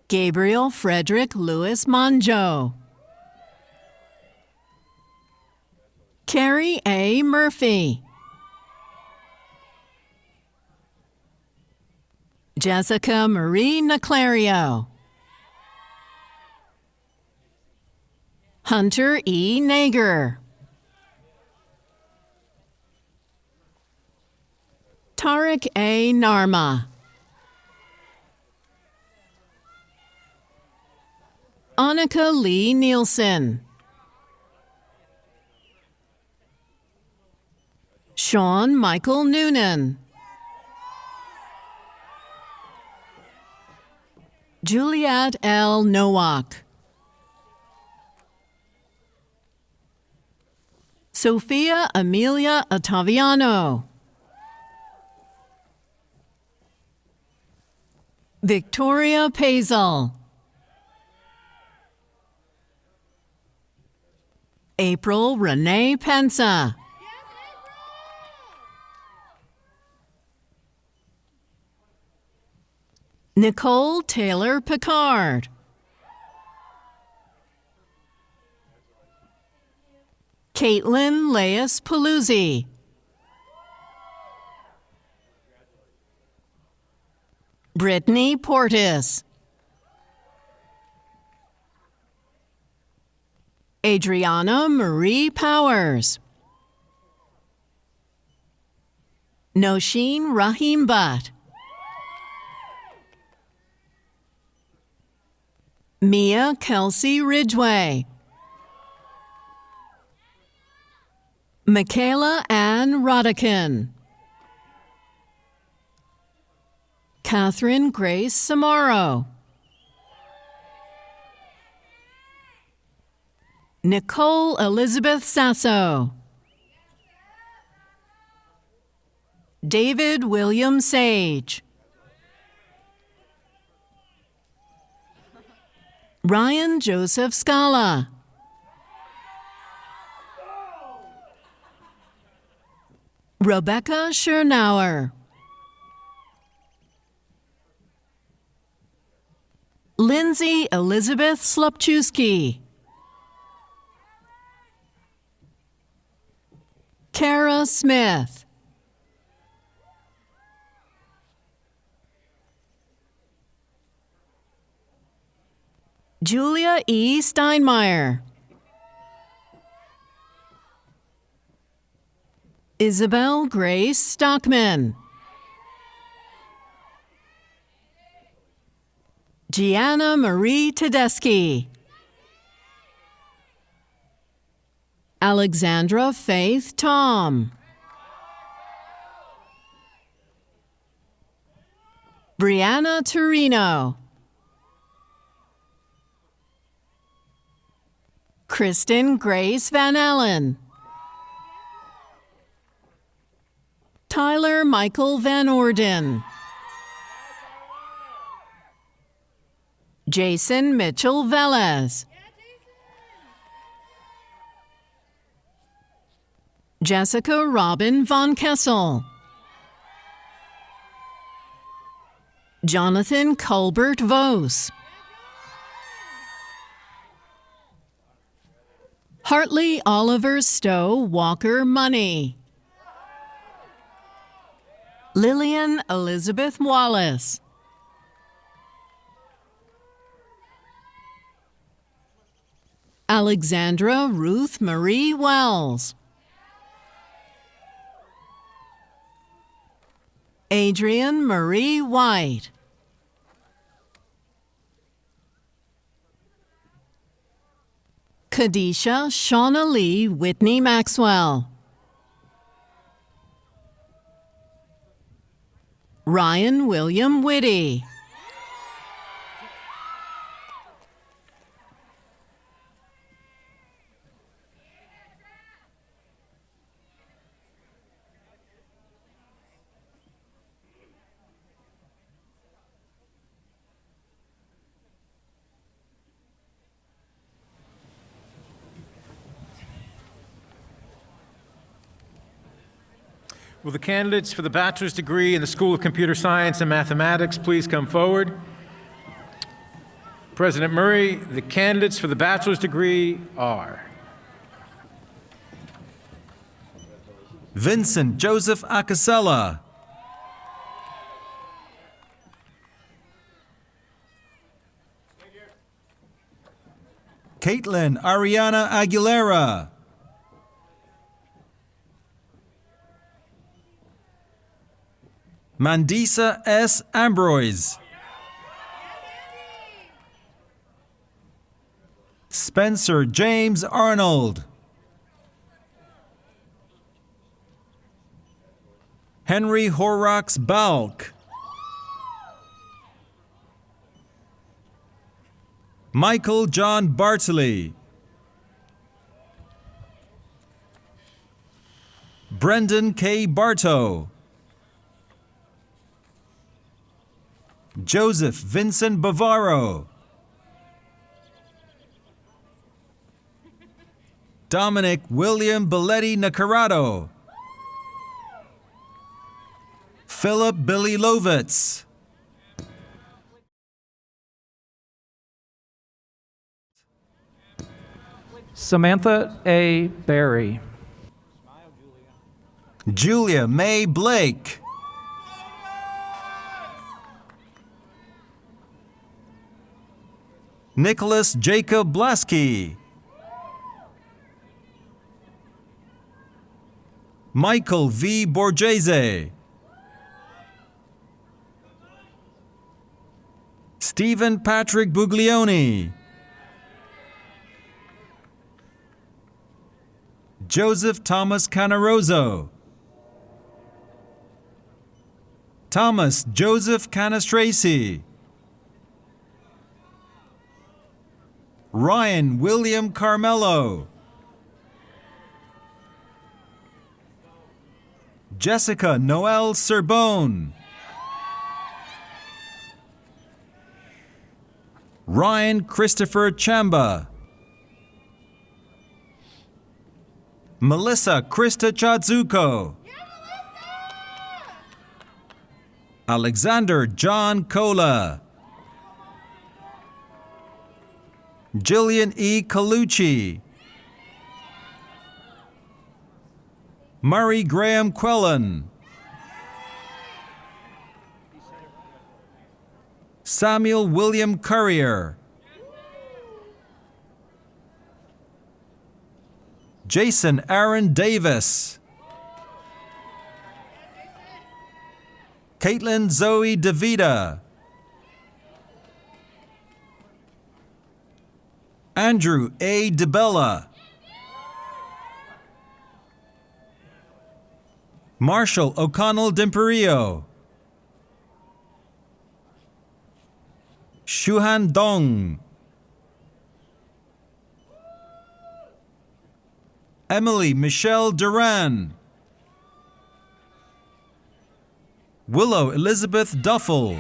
Gabriel Frederick Lewis Monjo. Carrie A. Murphy. Jessica Marie Naclario. Hunter E. Nager. Tariq A. Narma. Annika Lee Nielsen. Sean Michael Noonan. Juliet L. Nowak. Sophia Amelia Ottaviano. Victoria Pazel. April Renee Pensa. Nicole Taylor Picard. Caitlin Leas Paluzzi. Brittany Portis. Adriana Marie Powers. Nosheen Rahim Butt. Mia Kelsey Ridgway. Michaela Ann Rodican. Catherine Grace Samaro. Nicole Elizabeth Sasso. David William Sage. Ryan Joseph Scala. Rebecca Schernauer. Lindsay Elizabeth Slupczewski. Kara Smith. Julia E. Steinmeier. Isabel Grace Stockman. Gianna Marie Tedeschi. Alexandra Faith Tom. Brianna Torino. Kristen Grace Van Allen. Tyler Michael Van Orden. Jason Mitchell Velez. Jessica Robin Von Kessel. Jonathan Colbert Vos. Hartley Oliver Stowe Walker Money. Lillian Elizabeth Wallace. Alexandra Ruth Marie Wells. Adrian Marie White. Kadisha Shauna Lee Whitney Maxwell. Ryan William Whitty. Will the candidates for the bachelor's degree in the School of Computer Science and Mathematics please come forward? President Murray, the candidates for the bachelor's degree are Vincent Joseph Acasella. Caitlin Ariana Aguilera. Mandisa S. Ambroise. Spencer James Arnold. Henry Horrocks Balk. Michael John Bartley. Brendan K. Bartow. Joseph Vincent Bavaro. Dominic William Belletti Nacarado. Philip Billy Lovitz. Samantha A. Berry. Julia May Blake. Nicholas Jacob Blasky. Michael V. Borghese. Stephen Patrick Buglioni. Joseph Thomas Canaroso. Thomas Joseph Canastraci. Ryan William Carmelo. Jessica Noel Serbone. Ryan Christopher Chamba. Melissa Krista Chazuko. Alexander John Cola. Jillian E. Colucci. Murray Graham Quellen. Samuel William Currier. Jason Aaron Davis. Caitlin Zoe DeVita. Andrew A. DeBella, Marshall O'Connell Dimperio, Shuhan Dong, Emily Michelle Duran, Willow Elizabeth Duffel,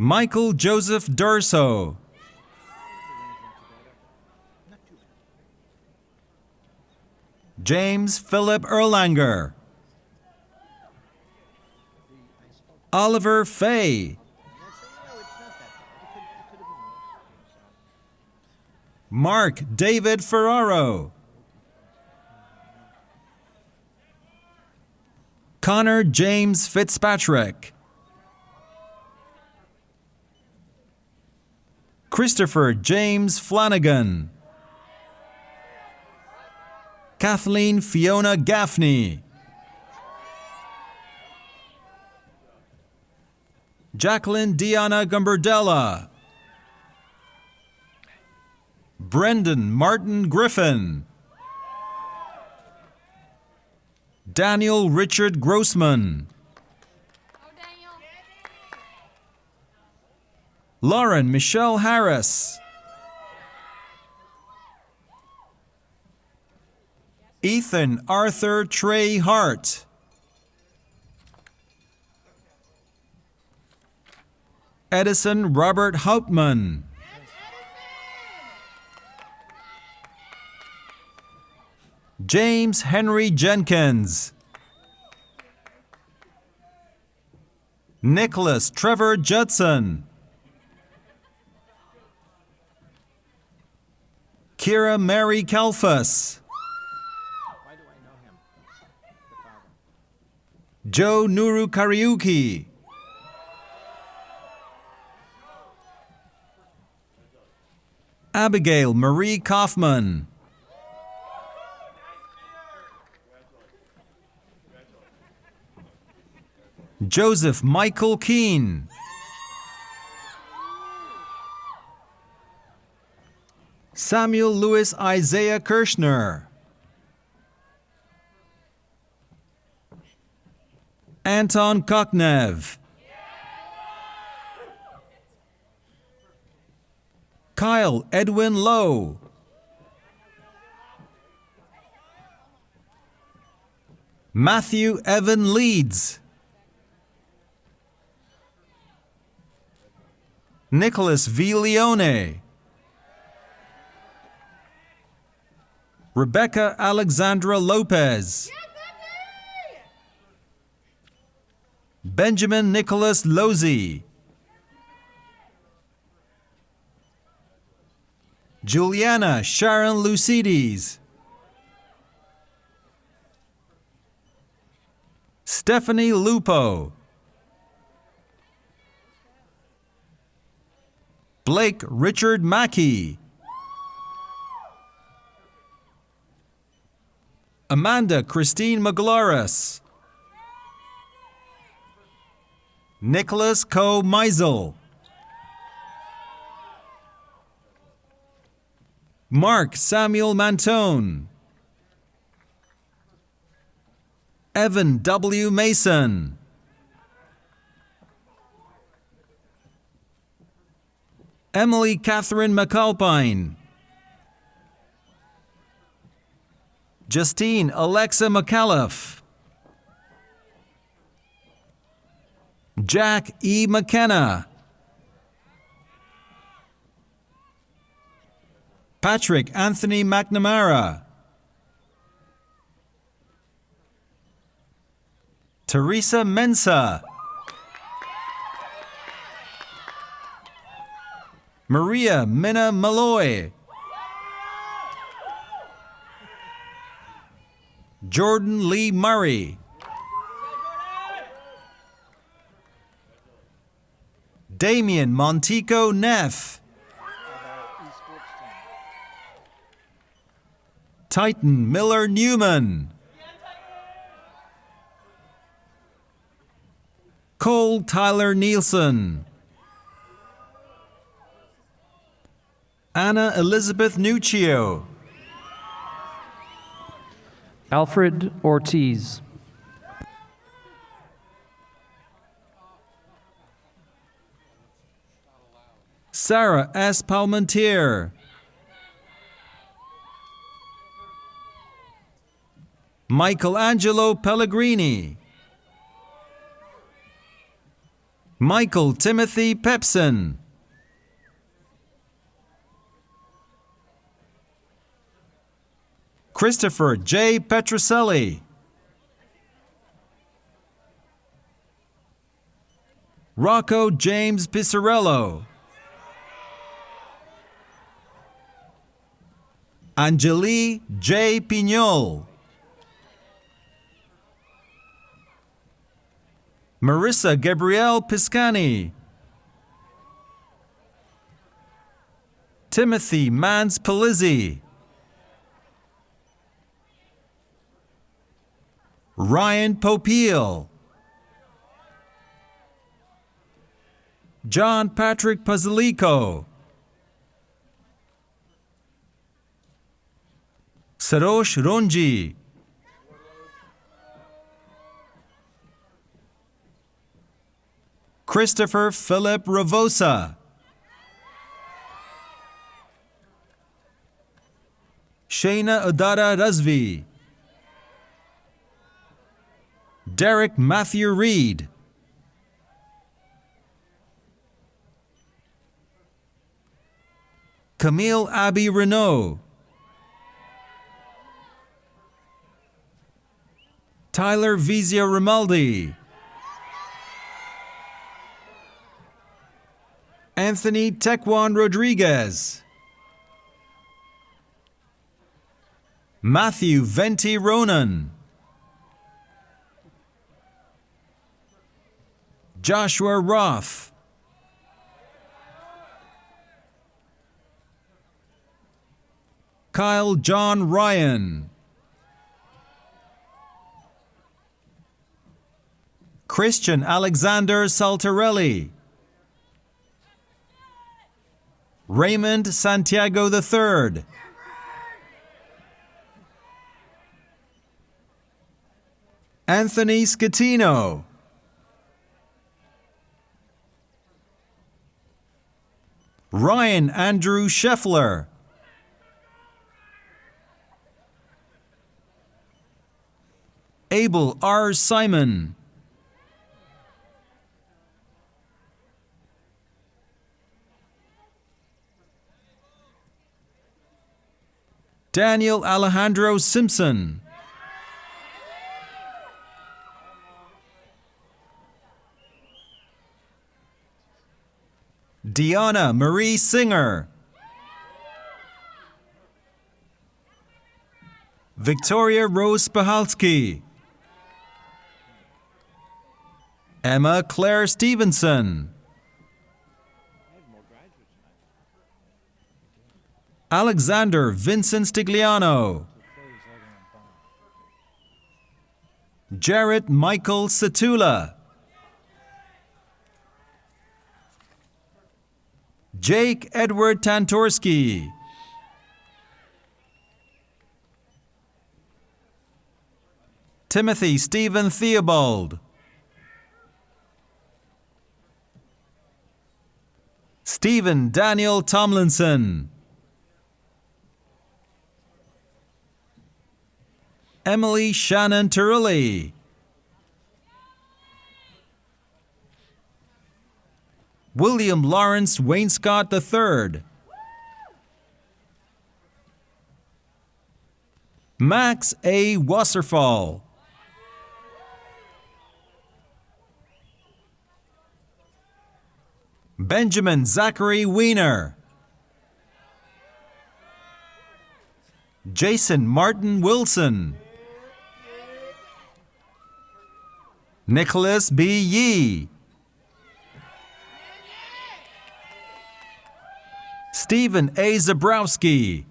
Michael Joseph Durso, James Philip Erlanger, Oliver Fay, Mark David Ferraro, Connor James Fitzpatrick, Christopher James Flanagan, Kathleen Fiona Gaffney, Jacqueline Deanna Gumbardella, Brendan Martin Griffin, Daniel Richard Grossman, Lauren Michelle Harris, Ethan Arthur Trey Hart, Edison Robert Hauptmann, James Henry Jenkins, Nicholas Trevor Judson, Kira Mary Kalfas, Joe Nuru Kariuki, Abigail Marie Kaufman, Joseph Michael Keene, Samuel Louis Isaiah Kirshner, Anton Koknev, Kyle Edwin Lowe, Matthew Evan Leeds, Nicholas V. Leone, Rebecca Alexandra Lopez, Benjamin Nicholas Lozzi, Juliana Sharon Lucides, Stephanie Lupo, Blake Richard Mackey, Amanda Christine Maglaris, Nicholas Coe Meisel, Mark Samuel Mantone, Evan W. Mason, Emily Catherine McAlpine, Justine Alexa McAuliffe, Jack E. McKenna, Patrick Anthony McNamara, Teresa Mensa, Maria Minna Malloy, Jordan Lee Murray, Damian Montico Neff, Titan Miller Newman, Cole Tyler Nielsen. Anna Elizabeth Nuccio. Alfred Ortiz. Sarah S. Palmentier. Michelangelo Pellegrini. Michael Timothy Pepson. Christopher J. Petroselli. Rocco James Pizzarello. Angeli J. Pignol. Marissa Gabrielle Piscani. Timothy Mans Palizzi. Ryan Popiel. John Patrick Pazalico. Sarosh Ronji. Christopher Philip Ravosa. Shayna Odada Razvi. Derek Matthew Reed. Camille Abby Renault. Tyler Vizia Rimaldi. Anthony Tequan Rodriguez. Matthew Venti Ronan. Joshua Roth. Kyle John Ryan. Christian Alexander Saltarelli. Raymond Santiago III. Anthony Scatino. Ryan Andrew Scheffler. Abel R. Simon. Daniel Alejandro Simpson. Deanna Marie Singer. Victoria Rose Pahalski. Emma Claire Stevenson. Alexander Vincent Stigliano. Jarrett Michael Satula. Jake Edward Tantorski. Timothy Stephen Theobald. Stephen Daniel Tomlinson. Emily Shannon Turilli. William Lawrence Wainscott III. Max A. Wasserfall. Benjamin Zachary Wiener. Jason Martin Wilson. Nicholas B. Yee. Stephen A. Zabrowski.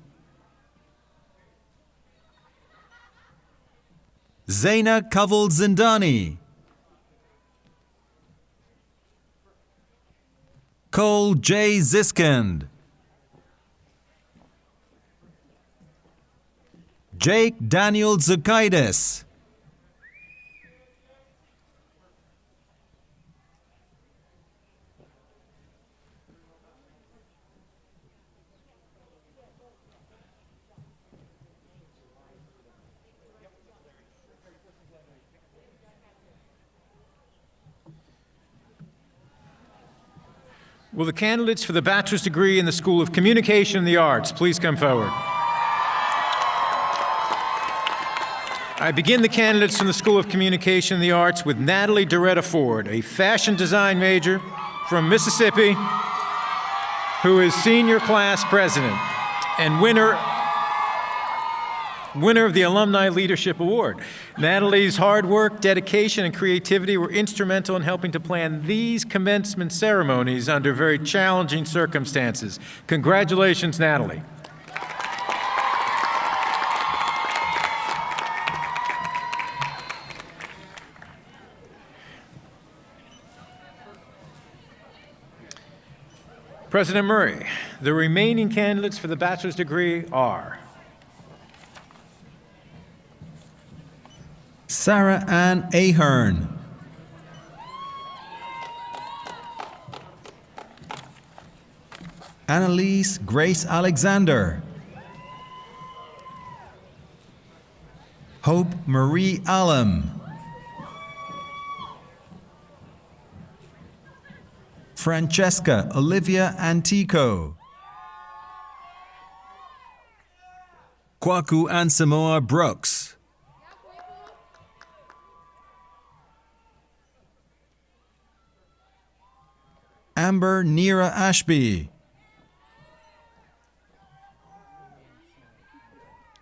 Zaina Kaval Zindani. Cole J. Ziskind. Jake Daniel Zukaitis. Will the candidates for the bachelor's degree in the School of Communication and the Arts please come forward? I begin the candidates from the School of Communication and the Arts with Natalie Doretta Ford, a fashion design major from Mississippi, who is senior class president and winner of the Alumni Leadership Award. Natalie's hard work, dedication, and creativity were instrumental in helping to plan these commencement ceremonies under very challenging circumstances. Congratulations, Natalie. President Murray, the remaining candidates for the bachelor's degree are Sarah Ann Ahern. Annalise Grace Alexander. Hope Marie Allam. Francesca Olivia Antico. Kwaku Ansamoah Brooks. Amber Nira Ashby.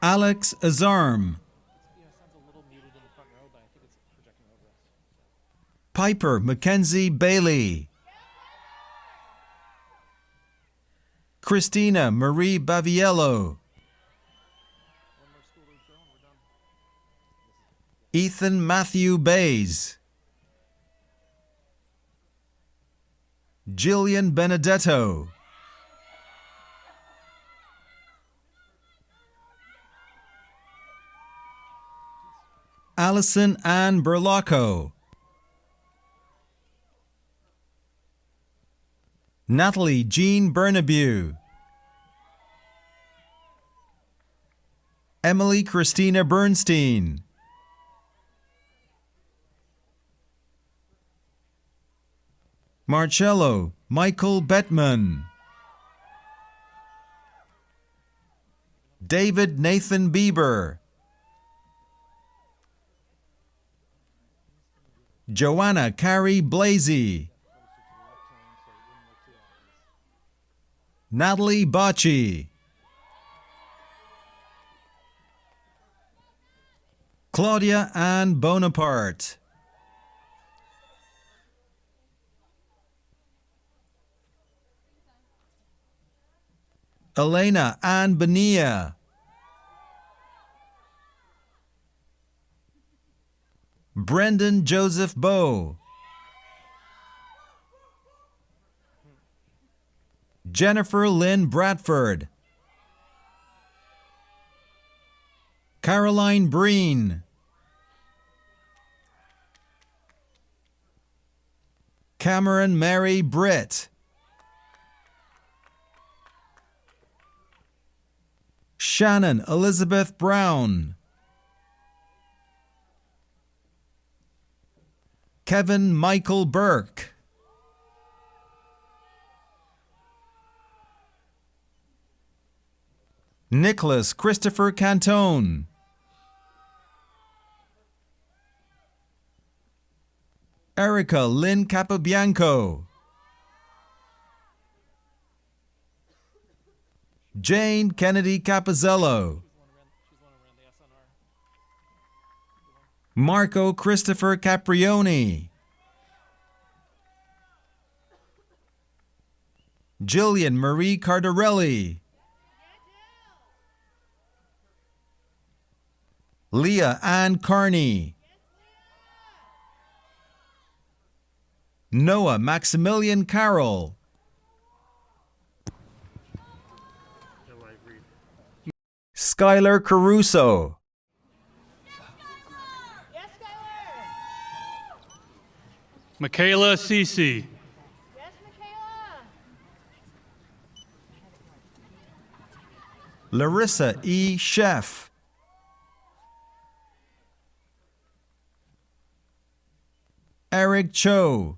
Alex Azarm. Piper Mackenzie Bailey. Christina Marie Baviello. Ethan Matthew Bays. Jillian Benedetto. Allison Ann Berlocco. Natalie Jean Bernabeu. Emily Christina Bernstein. Marcello Michael Bettman. David Nathan Bieber. Joanna Carrie Blasey. Natalie Bocci. Claudia Ann Bonaparte. Elena Ann Bonilla. Brendan Joseph Bowe. Jennifer Lynn Bradford. Caroline Breen. Cameron Mary Britt. Shannon Elizabeth Brown. Kevin Michael Burke. Nicholas Christopher Cantone. Erica Lynn Capobianco. Jane Kennedy Capizzello. Marco Christopher Caprioni. Jillian Marie Cardarelli. Leah Ann Carney. Noah Maximilian Carroll. Skylar Caruso. Michaela Cece. Larissa E. Sheff. Eric Cho.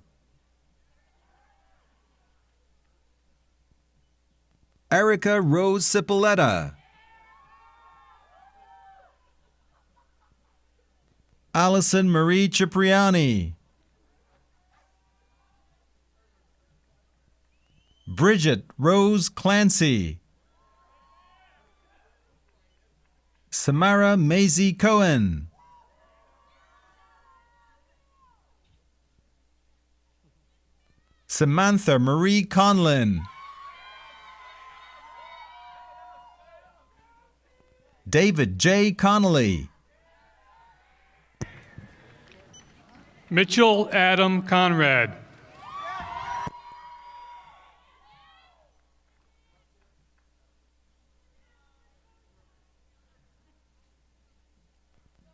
Erica Rose Cipoletta. Allison Marie Cipriani. Bridget Rose Clancy. Samara Maisie Cohen. Samantha Marie Conlin. David J. Connolly. Mitchell Adam Conrad.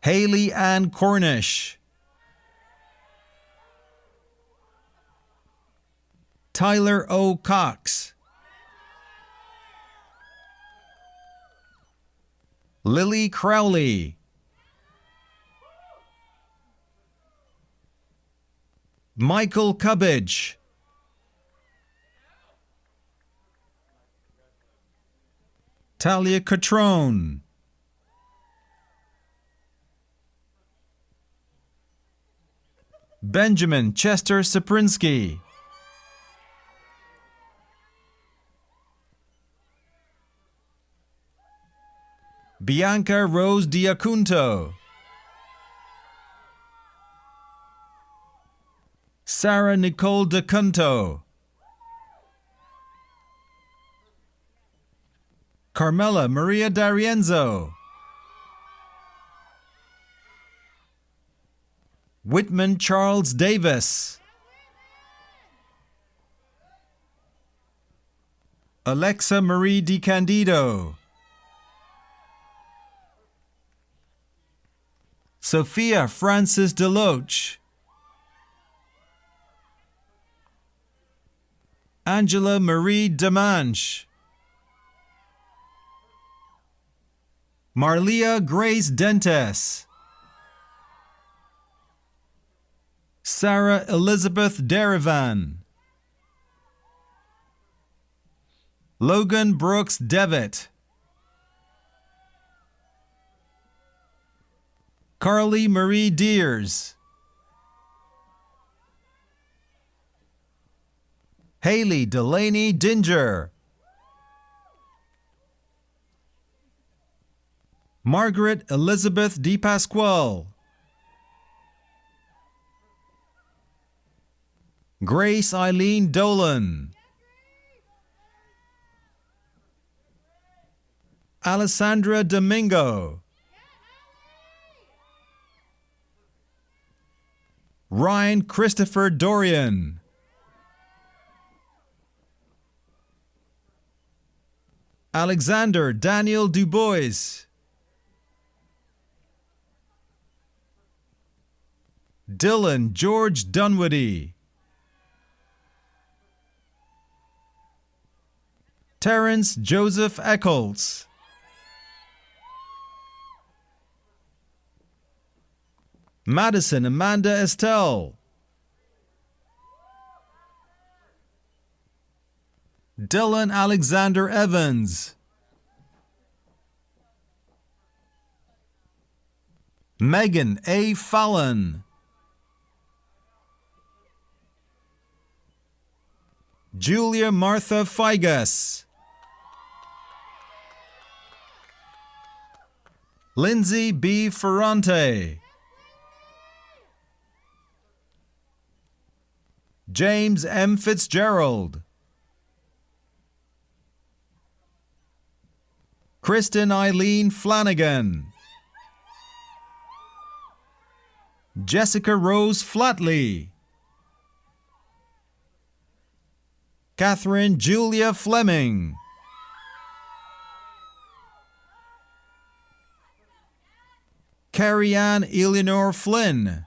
Haley Ann Cornish. Tyler O. Cox. Lily Crowley. Michael Cubbage. Talia Catrone. Benjamin Chester Saprinsky. Bianca Rose Diacunto. Sarah Nicole DeCunto. Carmela Maria D'Arienzo. Whitman Charles Davis. Alexa Marie DiCandido. Sophia Francis Deloach. Angela Marie Demanche. Marlia Grace Dentes. Sarah Elizabeth Derivan. Logan Brooks Devitt. Carly Marie Deers. Haley Delaney Dinger. Margaret Elizabeth DePasquale. Grace Eileen Dolan. Alessandra Domingo. Ryan Christopher Dorian. Alexander Daniel Dubois. Dylan George Dunwoody. Terrence Joseph Eccles. Madison Amanda Estelle. Dylan Alexander Evans. Megan A. Fallon. Julia Martha Figas. Lindsay B. Ferrante. James M. Fitzgerald. Kristen Eileen Flanagan. Jessica Rose Flatley. Catherine Julia Fleming. Carrie Ann Eleanor Flynn,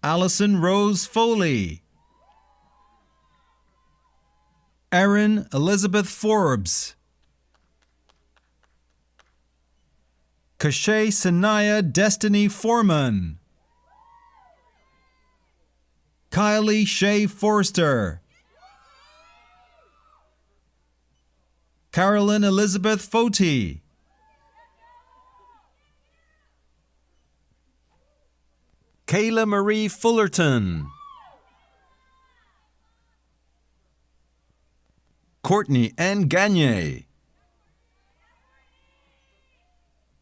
Allison Rose Foley, Erin Elizabeth Forbes, Kashay Sanaya Destiny Foreman, Kylie Shea Forster, Carolyn Elizabeth Foti, Kayla Marie Fullerton, Courtney N. Gagne,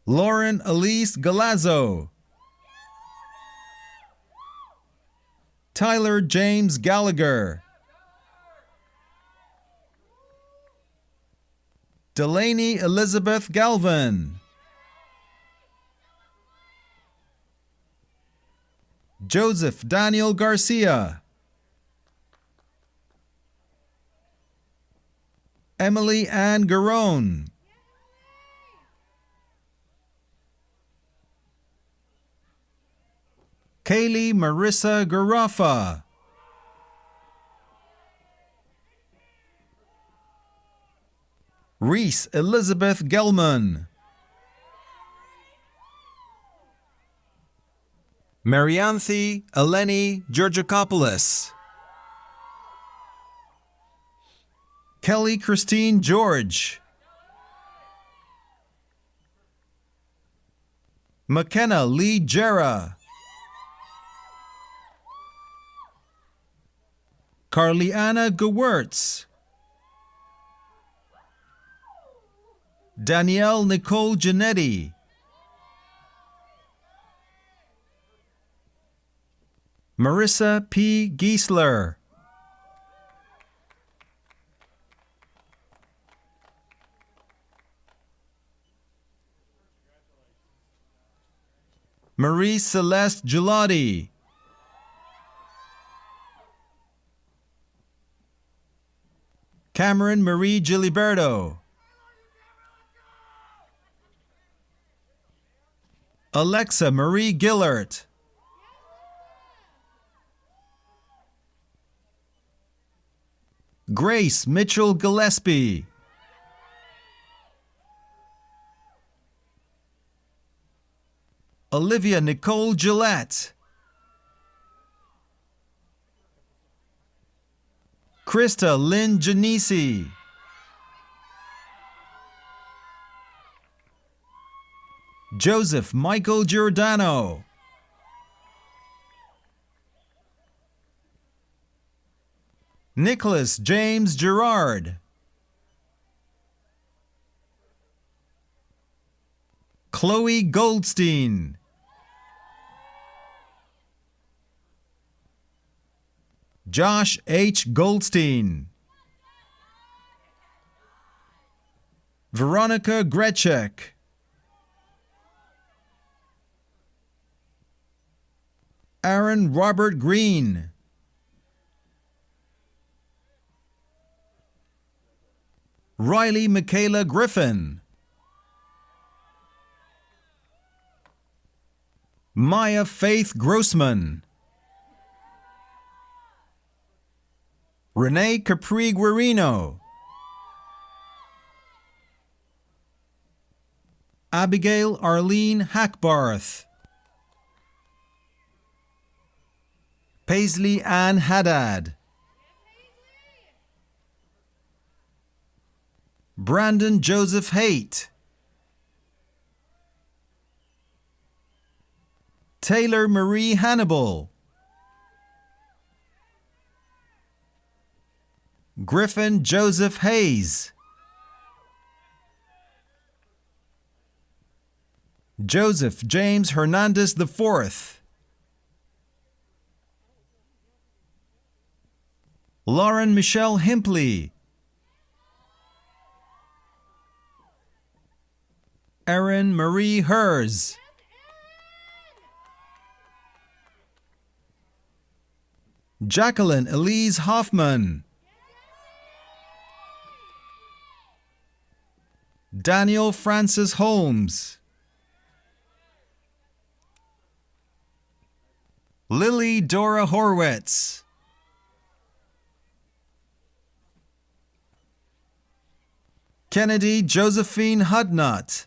Lauren Elise Galazzo, Tyler James Gallagher, Delaney Elizabeth Galvin, Joseph Daniel Garcia, Emily Ann Garone, Kaylee Marissa Garafa, Reese Elizabeth Gelman, Marianthe Eleni Georgakopoulos, Kelly Christine George, McKenna Lee Jera, Carliana Gewurtz, Danielle Nicole Janetti, Marissa P. Giesler, Marie Celeste Gelati, Cameron Marie Giliberto, Alexa Marie Gillert, Grace Mitchell Gillespie, Olivia Nicole Gillette, Krista Lynn Janisi, Joseph Michael Giordano, Nicholas James Gerard, Chloe Goldstein, Josh H. Goldstein, Veronica Gretschek, Aaron Robert Green, Riley Michaela Griffin, Maya Faith Grossman, Renee Capri Guarino, Abigail Arlene Hackbarth, Paisley Ann Haddad, Brandon Joseph Haight, Taylor Marie Hannibal, Griffin Joseph Hayes, Joseph James Hernandez IV, Lauren Michelle Himpley, Erin Marie Hers, Jacqueline Elise Hoffman, Daniel Francis Holmes, Lily Dora Horwitz, Kennedy Josephine Hudnut,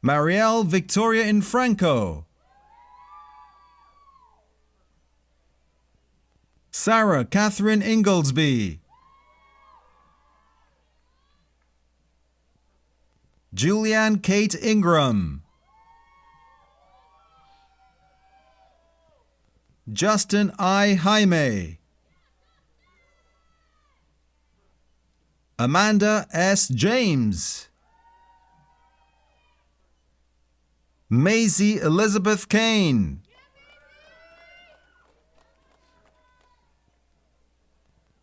Marielle Victoria Infranco, Sarah Catherine Inglesby, Julianne Kate Ingram, Justin I. Jaime, Amanda S. James, Maisie Elizabeth Kane,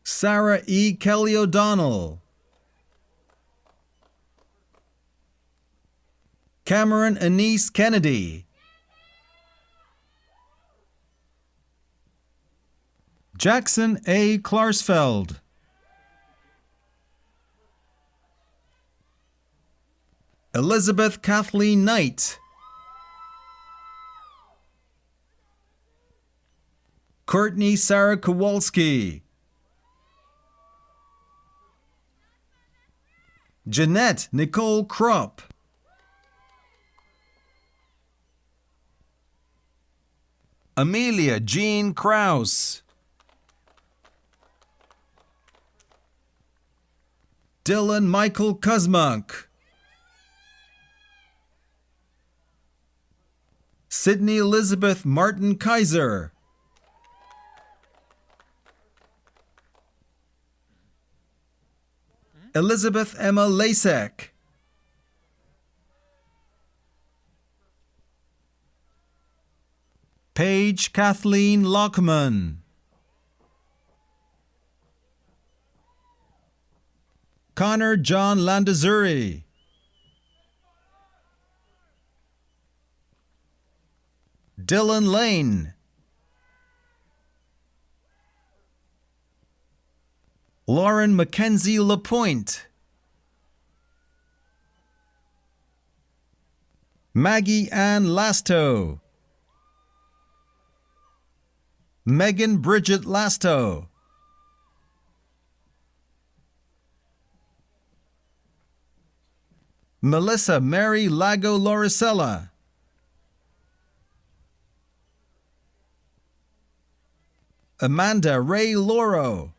Sarah E. Kelly O'Donnell, Cameron Anise Kennedy, Jackson A. Klarsfeld, Elizabeth Kathleen Knight, Courtney Sarah Kowalski, Jeanette Nicole Krupp, Amelia Jean Krause, Dylan Michael Kuzmunk, Sydney Elizabeth Martin Kaiser, Elizabeth Emma Lasek, Paige Kathleen Lockman, Connor John Landazuri, Dylan Lane, Lauren Mackenzie Lapointe, Maggie Ann Lasto, Megan Bridget Lasto, Melissa Mary Lago Lauricella, Amanda Ray Loro,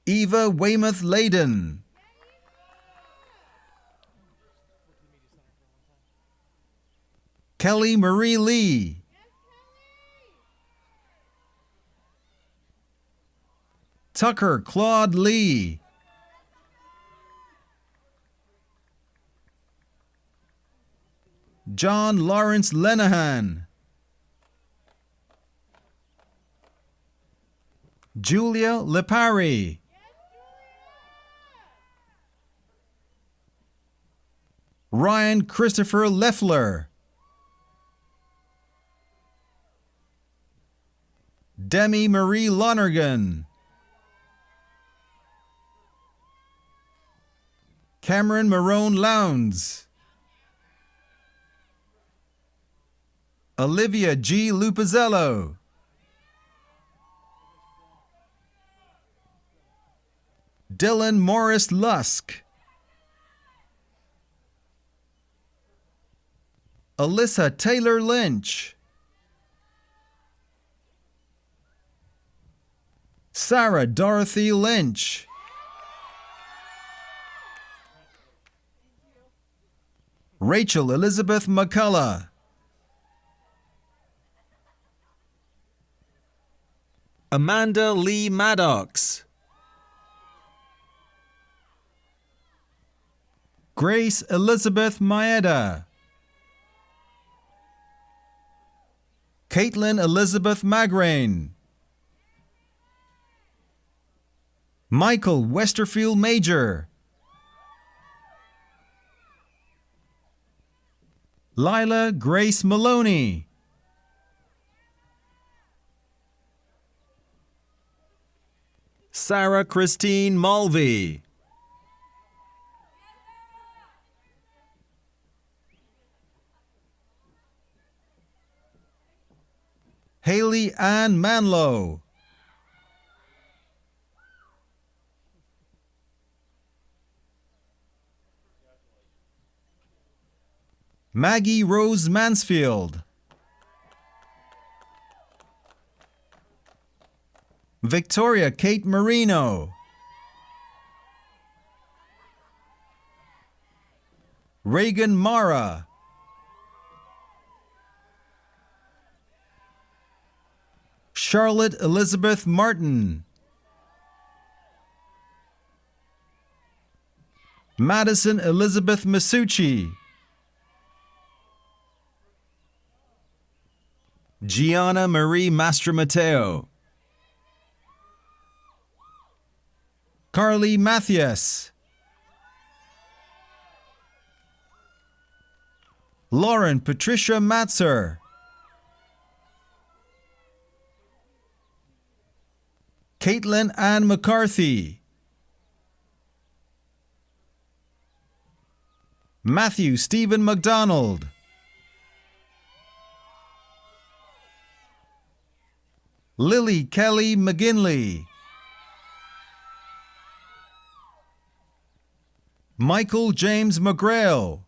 Eva Weymouth Layden, Kelly Marie Lee, Tucker Claude Lee, John Lawrence Lenahan, Julia Lepari, Ryan Christopher Leffler, Demi Marie Lonergan, Cameron Marone Lowndes, Olivia G. Lupizello, Dylan Morris Lusk, Alyssa Taylor Lynch, Sarah Dorothy Lynch, Rachel Elizabeth McCullough, Amanda Lee Maddox, Grace Elizabeth Maeda, Caitlin Elizabeth Magrain, Michael Westerfield Major, Lila Grace Maloney, Sarah Christine Mulvey. Haley Ann Manlow. Maggie Rose Mansfield. Victoria Kate Marino. Reagan Mara. Charlotte Elizabeth Martin. Madison Elizabeth Masucci. Gianna Marie Mastromateo. Carly Mathias. Lauren Patricia Matzer. Caitlin Ann McCarthy. Matthew Stephen McDonald. Lily Kelly McGinley. Michael James McGrail.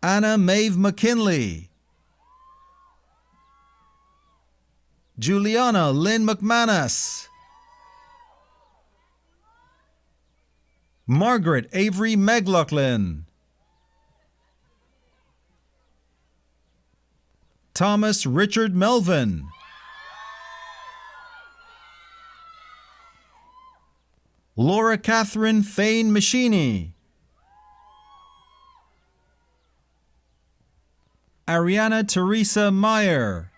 Anna Maeve McKinley. Juliana Lynn McManus. Margaret Avery McLaughlin. Thomas Richard Melvin. Laura Catherine Thane Machini. Ariana Teresa Meyer.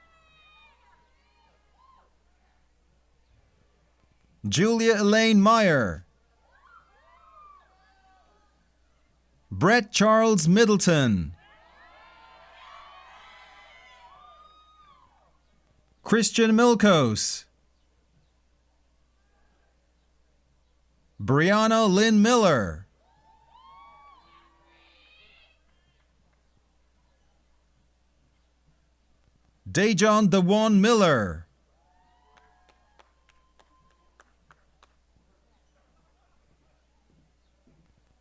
Julia Elaine Meyer. Brett Charles Middleton. Christian Milkos. Brianna Lynn Miller. Dejon DeJuan Miller.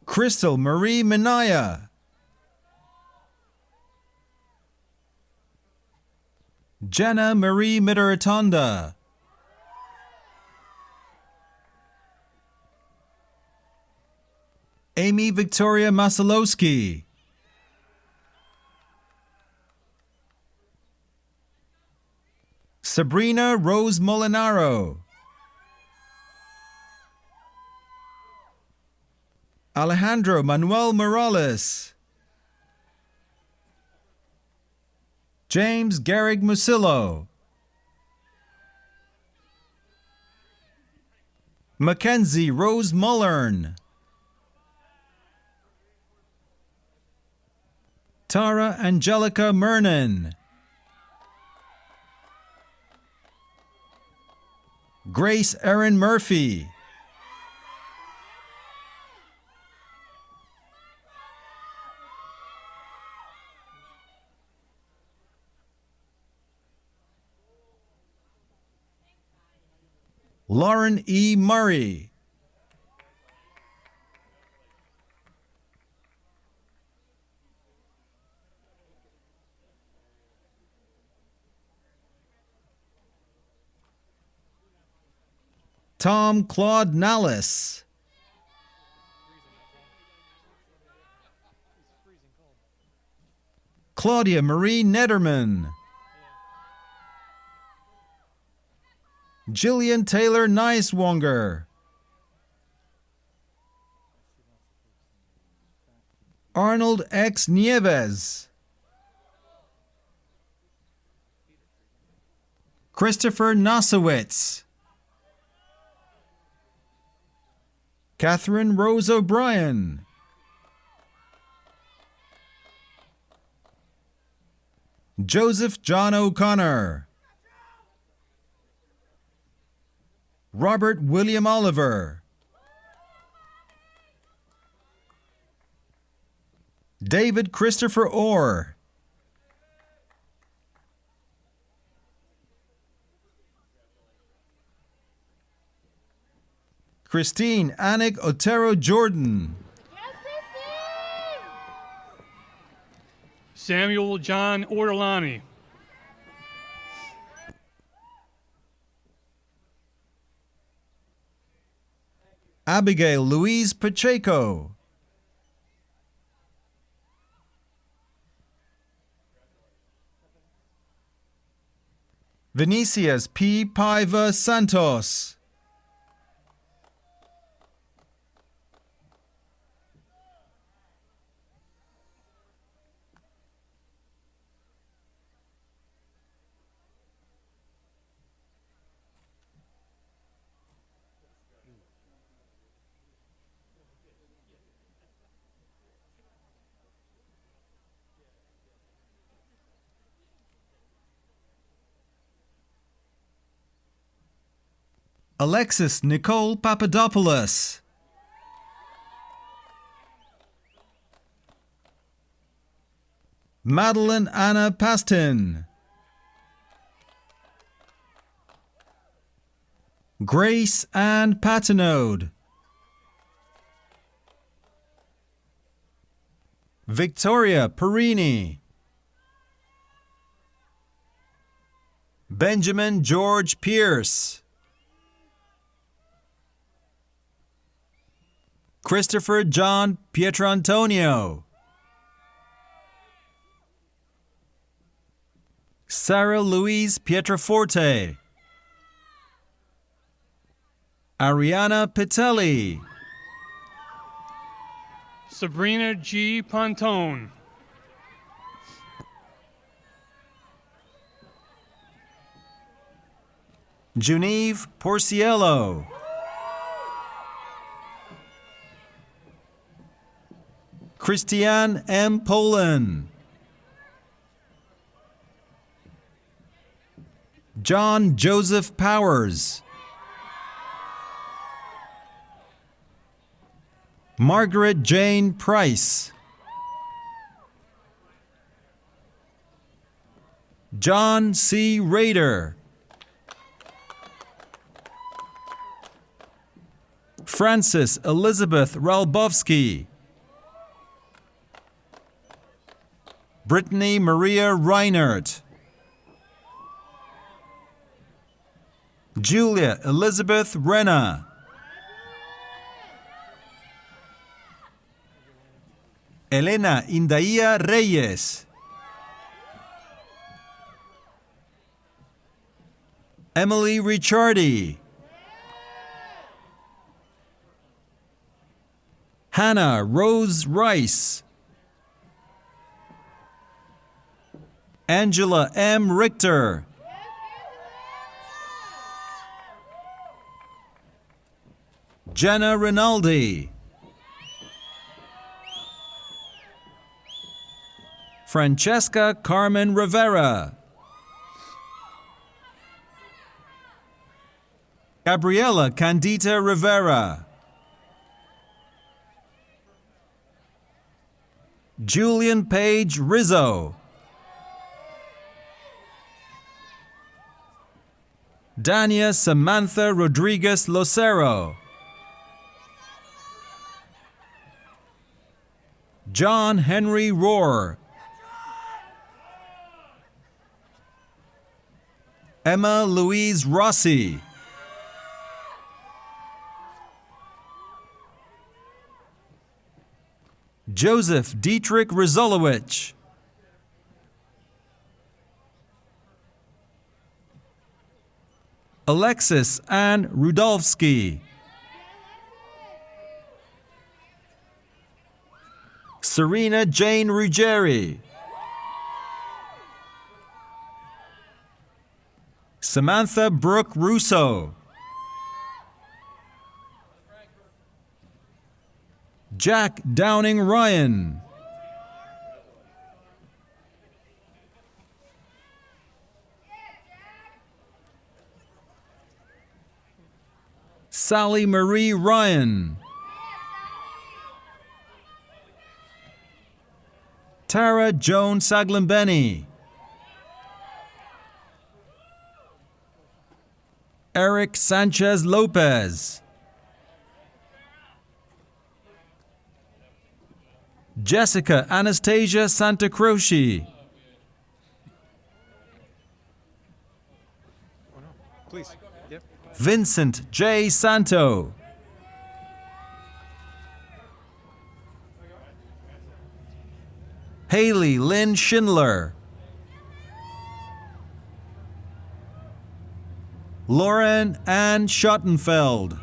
Crystal Marie Minaya. Jenna Marie Midaratonda. Amy Victoria Masalowski. Sabrina Rose Molinaro. Alejandro Manuel Morales. James Garrick Musillo. Mackenzie Rose Mullern. Tara Angelica Mernon. Grace Erin Murphy. Lauren E. Murray. Tom Claude Nallis. Claudia Marie Nederman. Jillian Taylor Neiswanger. Arnold X. Nieves. Christopher Nosowitz. Catherine Rose O'Brien. Joseph John O'Connor. Robert William Oliver, David Christopher Orr, Christine Anik Otero Jordan, Samuel John Ortolani. Abigail Louise Pacheco, Vinicius P. Paiva Santos, Alexis Nicole Papadopoulos, Madeline Anna Pastin, Grace Ann Patinode, Victoria Perini, Benjamin George Pierce, Christopher John Pietrantonio, Sarah Louise Pietraforte, Ariana Pitelli, Sabrina G. Pontone. Genevieve Porciello, Christiane M. Poland, John Joseph Powers, Margaret Jane Price, John C. Rader, Frances Elizabeth Ralbowski, Brittany Maria Reinert, Julia Elizabeth Renna, Elena Indaia Reyes, Emily Ricciardi, Hannah Rose Rice, Angela M. Richter, Jenna Rinaldi, Francesca Carmen Rivera, Gabriela Candita Rivera, Julian Page Rizzo, Dania Samantha Rodriguez Lucero, John Henry Rohr, Emma Louise Rossi, Joseph Dietrich Rizolowicz, Alexis Ann Rudolfsky, Serena Jane Ruggieri, Samantha Brooke Russo, Jack Downing Ryan, Sally Marie Ryan. Tara Joan Saglambeni. Eric Sanchez Lopez. Jessica Anastasia Santa Croce. Please. Yep. Vincent J. Santo. Haley Lynn Schindler. Lauren Ann Schottenfeld.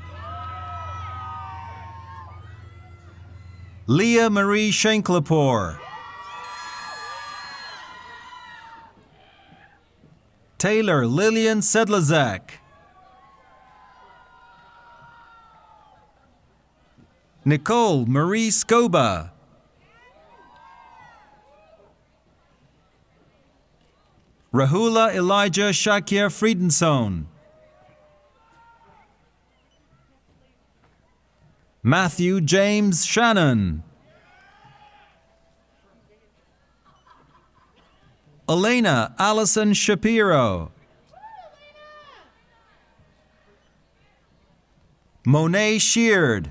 Leah Marie Schenklepor. Taylor Lillian Sedlazak. Nicole Marie Scoba. Rahula Elijah Shakir Friedensohn. Matthew James Shannon. Elena Allison Shapiro. Monet Sheard.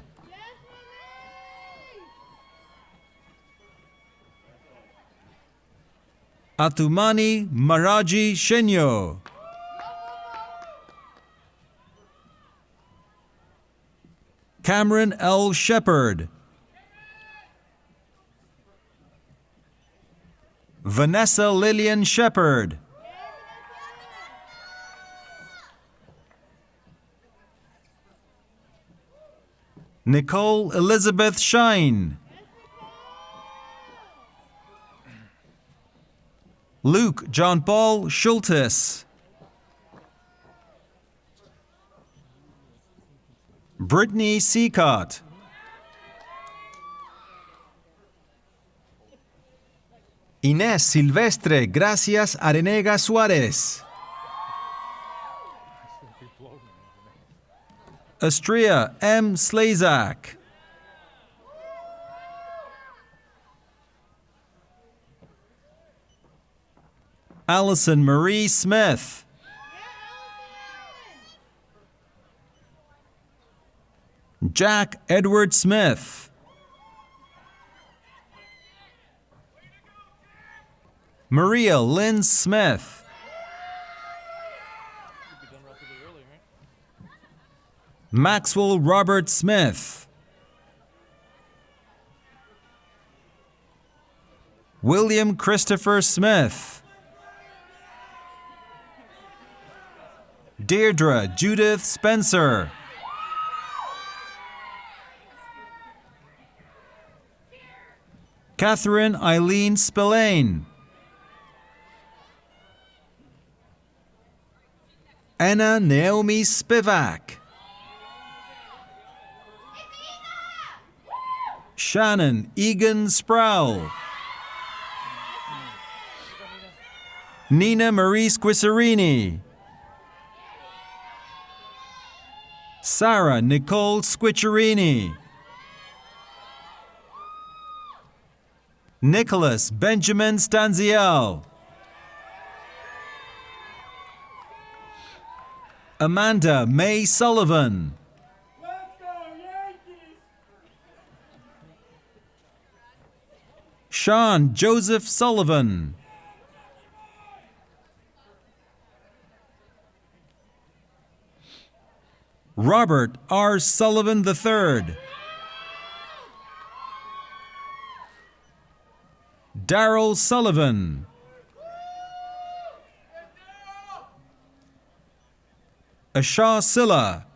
Atumani Maraji Shenyo. Cameron L. Shepard. Vanessa Lillian Shepard. Nicole Elizabeth Shine. Luke John Paul Schultes. Brittany Seacott. Inés Silvestre Gracias Arenega Suarez. Astria M. Slazak. Allison Marie Smith. Jack Edward Smith. Maria Lynn Smith. Maxwell Robert Smith. William Christopher Smith. Deirdre Judith Spencer. Catherine Eileen Spillane. Anna Naomi Spivak. Shannon Egan Sproul. Nina Marie Squisserini. Sarah Nicole Squiccerini. Nicholas Benjamin Stanziel. Amanda May Sullivan. Sean Joseph Sullivan. Robert R. Sullivan III. Darrell Sullivan. Asha Silla.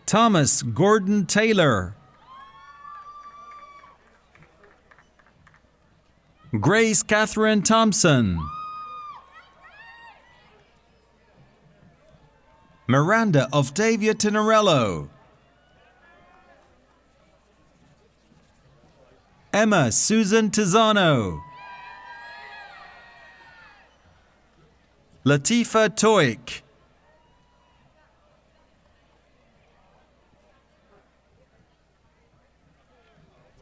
Thomas Gordon Taylor. Grace Catherine Thompson. Miranda Octavia Tenorello. Emma Susan Tizano. Latifa Toik,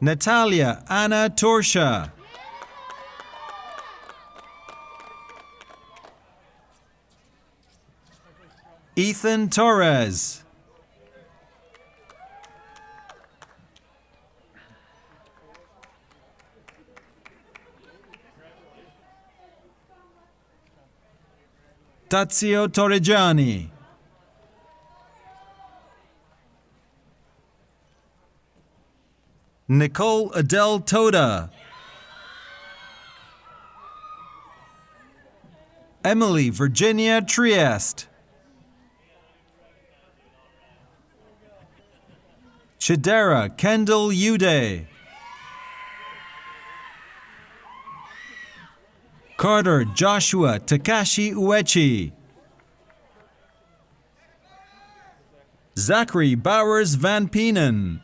Natalia Anna Torsha, Ethan Torres, Tazio Torregiani, Nicole Adele Toda, Emily Virginia Trieste, Chidera Kendall Uday, Carter Joshua Takashi Uechi, Zachary Bowers Van Penen,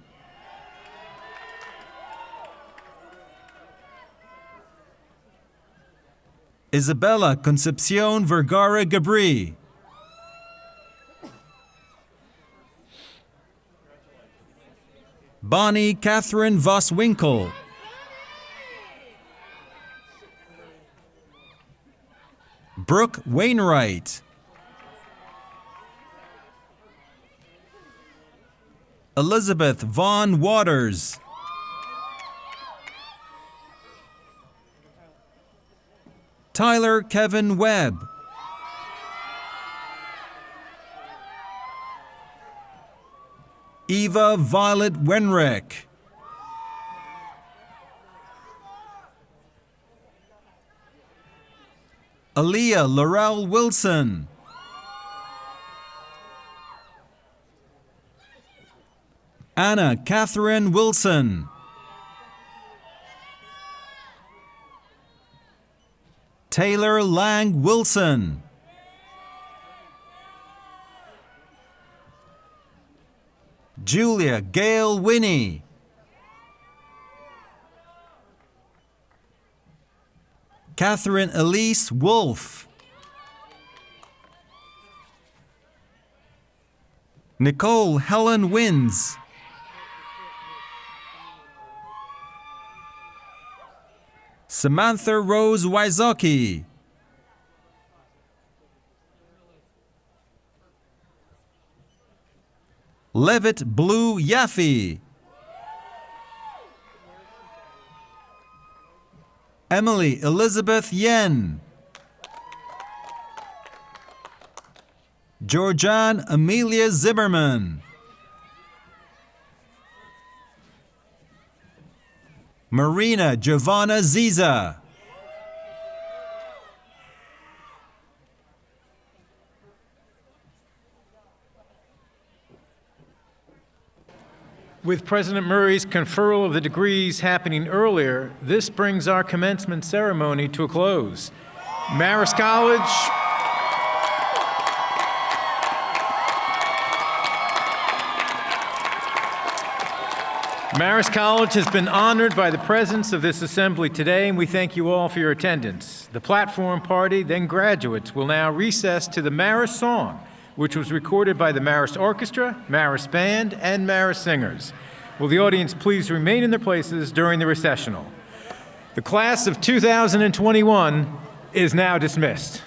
Isabella Concepcion Vergara Gabri, Bonnie Catherine Voswinkel, Brooke Wainwright, Elizabeth Vaughn Waters, Tyler Kevin Webb, Eva Violet Wenrick, Aaliyah Laurel Wilson, Anna Catherine Wilson, Taylor Lang Wilson, Julia Gail Winnie, Catherine Elise Wolfe, Nicole Helen Wins, Samantha Rose Wysocki, Levitt Blue Yaffe, Emily Elizabeth Yen, Georgianne Amelia Zimmerman, Marina Giovanna Ziza, With President Murray's conferral of the degrees happening earlier, this brings our commencement ceremony to a close. Marist College, Marist College has been honored by the presence of this assembly today, and we thank you all for your attendance. The platform party, then graduates, will now recess to the Marist Song, which was recorded by the Marist Orchestra, Marist Band, and Marist Singers. Will the audience please remain in their places during the recessional? The class of 2021 is now dismissed.